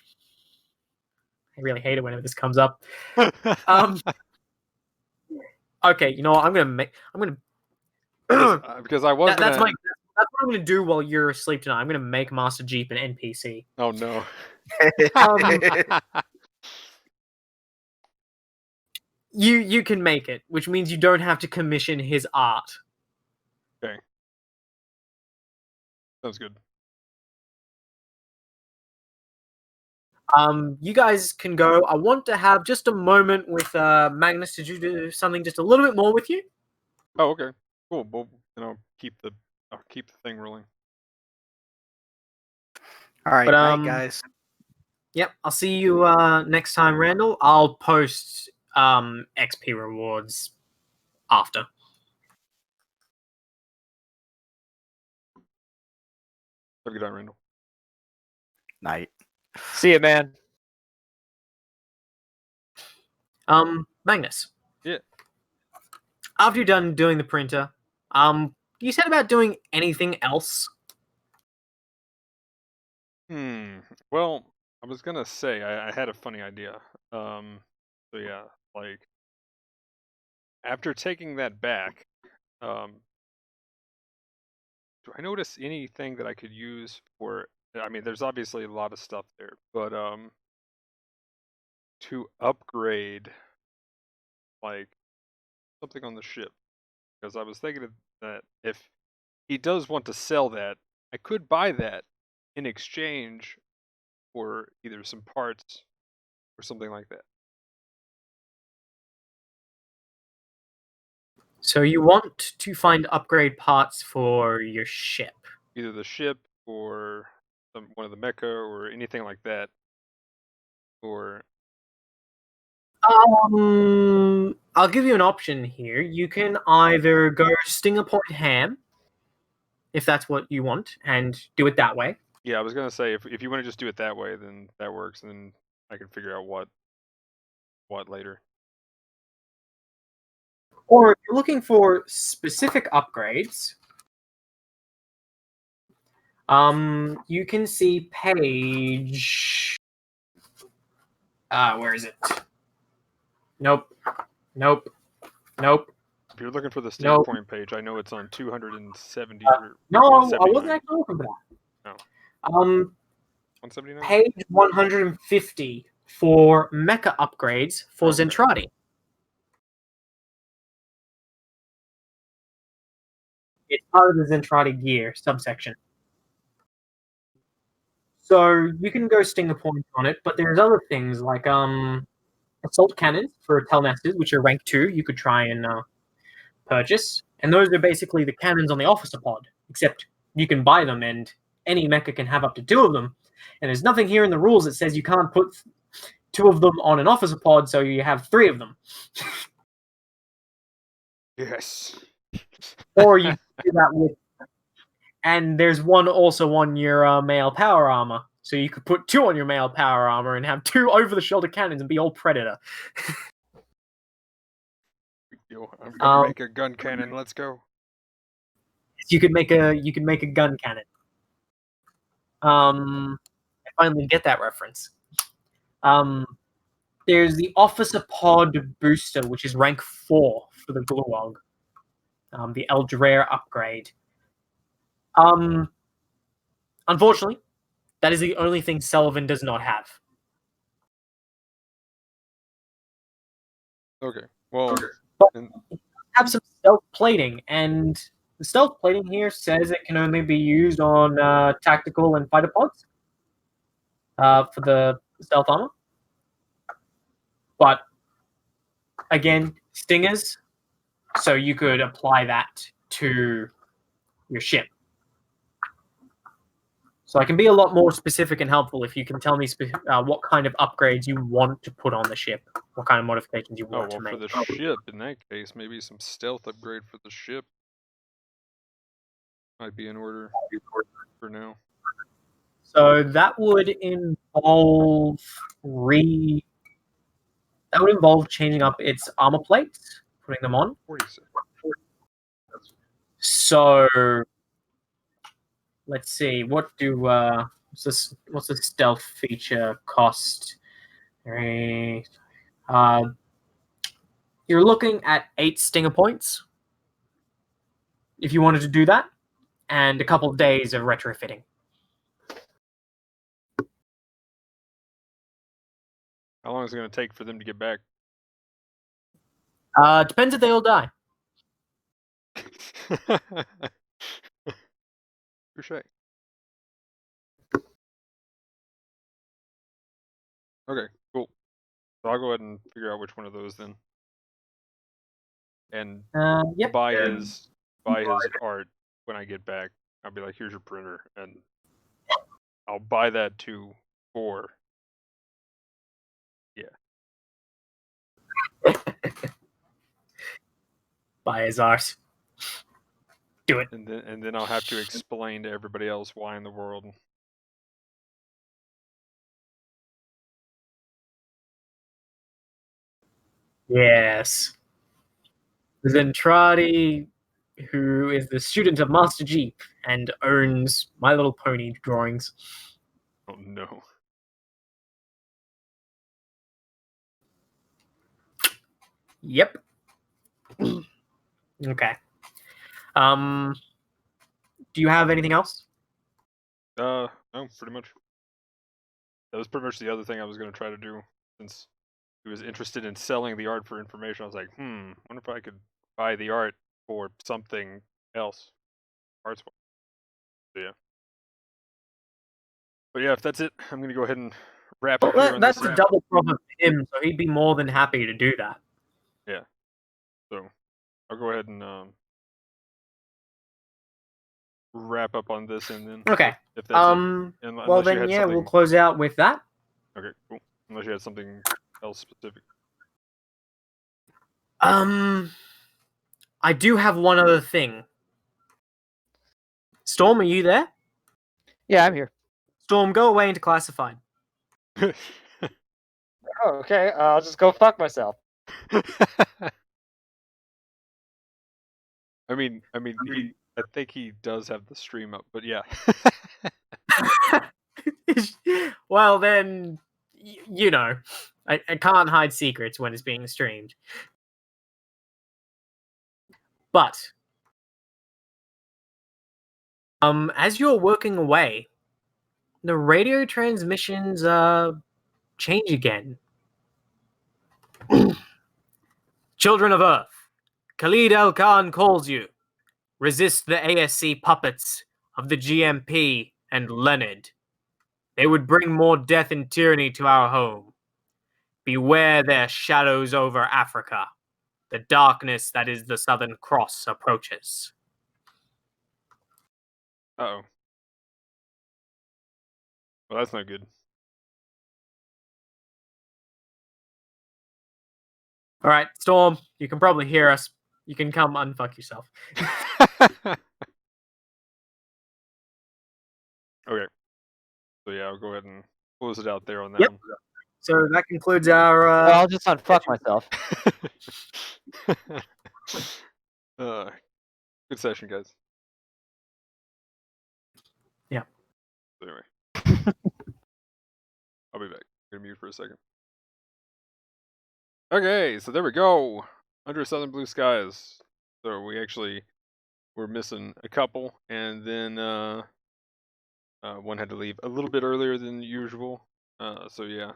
I really hate it whenever this comes up. Okay, you know what? I'm gonna because I was that's what I'm gonna do while you're asleep tonight. I'm gonna make Master Jeep an NPC. Oh no. You can make it, which means you don't have to commission his art. Okay. Sounds good. You guys can go. I want to have just a moment with Magnus to do something just a little bit more with you. Oh, okay. Cool. Well, I'll keep the thing rolling. All right, But, guys. Yep, I'll see you next time, Randall. I'll post XP rewards after. Have a good night, Randall. Night. See you, man. Magnus. Yeah. After you're done doing the printer, you said about doing anything else? Well, I was gonna say I had a funny idea. So yeah, like after taking that back, do I notice anything that I could use for? I mean, there's obviously a lot of stuff there, but to upgrade like something on the ship, because I was thinking that if he does want to sell that, I could buy that in exchange for either some parts or something like that. So you want to find upgrade parts for your ship? Either the ship or one of the mecha or anything like that. Or I'll give you an option here. You can either go Stinger Point Ham, if that's what you want, and do it that way. Yeah, I was gonna say if you want to just do it that way, then that works, and then I can figure out what later. Or if you're looking for specific upgrades, you can see page. Where is it? Nope. If you're looking for the stinger Nope. point page, I know it's on 270 or No, I 179. wasn't actually looking for that. No. 179. Page 150 for mecha upgrades for Okay. Zentradi. It's part of the Zentradi gear subsection. So you can go stinger points on it, but there's other things like assault cannons for Telnesters, which are rank 2, you could try and purchase. And those are basically the cannons on the officer pod, except you can buy them and any mecha can have up to 2 of them. And there's nothing here in the rules that says you can't put 2 of them on an officer pod, so you have 3 of them. Yes. Or you do that with... And there's one also on your male power armor. So you could put 2 on your male power armor and have 2 over-the-shoulder cannons and be all Predator. I'm gonna make a gun cannon. Let's go. You could make a gun cannon. I finally get that reference. There's the Officer Pod Booster, which is rank 4 for the Gluog. The Eldrare upgrade. Unfortunately, that is the only thing Sullivan does not have. Okay. Well, Have some stealth plating, and the stealth plating here says it can only be used on tactical and fighter pods for the stealth armor. But again, stingers, so you could apply that to your ship. So I can be a lot more specific and helpful if you can tell me what kind of upgrades you want to put on the ship, what kind of modifications you want to make. for the ship, in that case, maybe some stealth upgrade for the ship might be in order for now. So that would involve changing up its armor plates, putting them on. 46. So let's see, what's the stealth feature cost? You're looking at 8 stinger points if you wanted to do that, and a couple of days of retrofitting. How long is it going to take for them to get back? Depends if they all die. Touché. Okay, cool. So I'll go ahead and figure out which one of those then, and Yep. buy his art when I get back. I'll be like, "Here's your printer," and I'll buy that too for. Yeah. Buy his art. Do it. And then I'll have to explain to everybody else why in the world. Yes. Zentradi, who is the student of Master Jeep and owns My Little Pony drawings. Oh no. Yep. Okay. Do you have anything else? No, pretty much. That was pretty much the other thing I was going to try to do, since he was interested in selling the art for information. I was like, wonder if I could buy the art for something else. Arts. So, yeah. But yeah, if that's it, I'm going to go ahead and wrap up here on That's this. a double problem for him, so he'd be more than happy to do that. Yeah. So I'll go ahead and wrap up on this, and then Okay. if that's it. Well then, yeah, we'll close out with that. Okay, cool. Unless you had something else specific. I do have one other thing. Storm, are you there? Yeah, I'm here. Storm, go away into classified. Oh, okay. I'll just go fuck myself. I mean, I think he does have the stream up, but yeah. Well, then, you know, I can't hide secrets when it's being streamed. But, as you're working away, the radio transmissions change again. Children of Earth, Khalid El Khan calls you. Resist the ASC puppets of the GMP and Leonard. They would bring more death and tyranny to our home. Beware their shadows over Africa. The darkness that is the Southern Cross approaches. Uh-oh. Well, that's not good. All right, Storm, you can probably hear us. You can come unfuck yourself. Okay. So yeah, I'll go ahead and close it out there on that Yep. one. So that concludes our... Well, I'll just unfuck myself. Good session, guys. Yeah. So anyway. I'll be back. I'm gonna mute for a second. Okay, so there we go. Under Southern Blue Skies. So we actually were missing a couple, and then one had to leave a little bit earlier than usual. So yeah.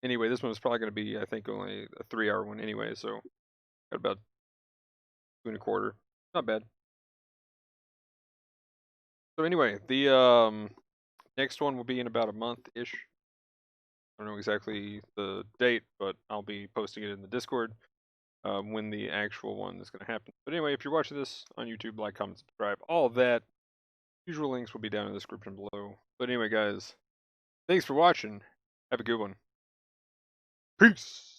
Anyway, this one was probably going to be, I think, only a 3-hour one anyway. So got about 2.25. Not bad. So anyway, the next one will be in about a month-ish. I don't know exactly the date, but I'll be posting it in the Discord when the actual one is going to happen. But anyway, if you're watching this on YouTube, like, comment, subscribe, all of that. Usual links will be down in the description below. But anyway, guys, thanks for watching. Have a good one. Peace.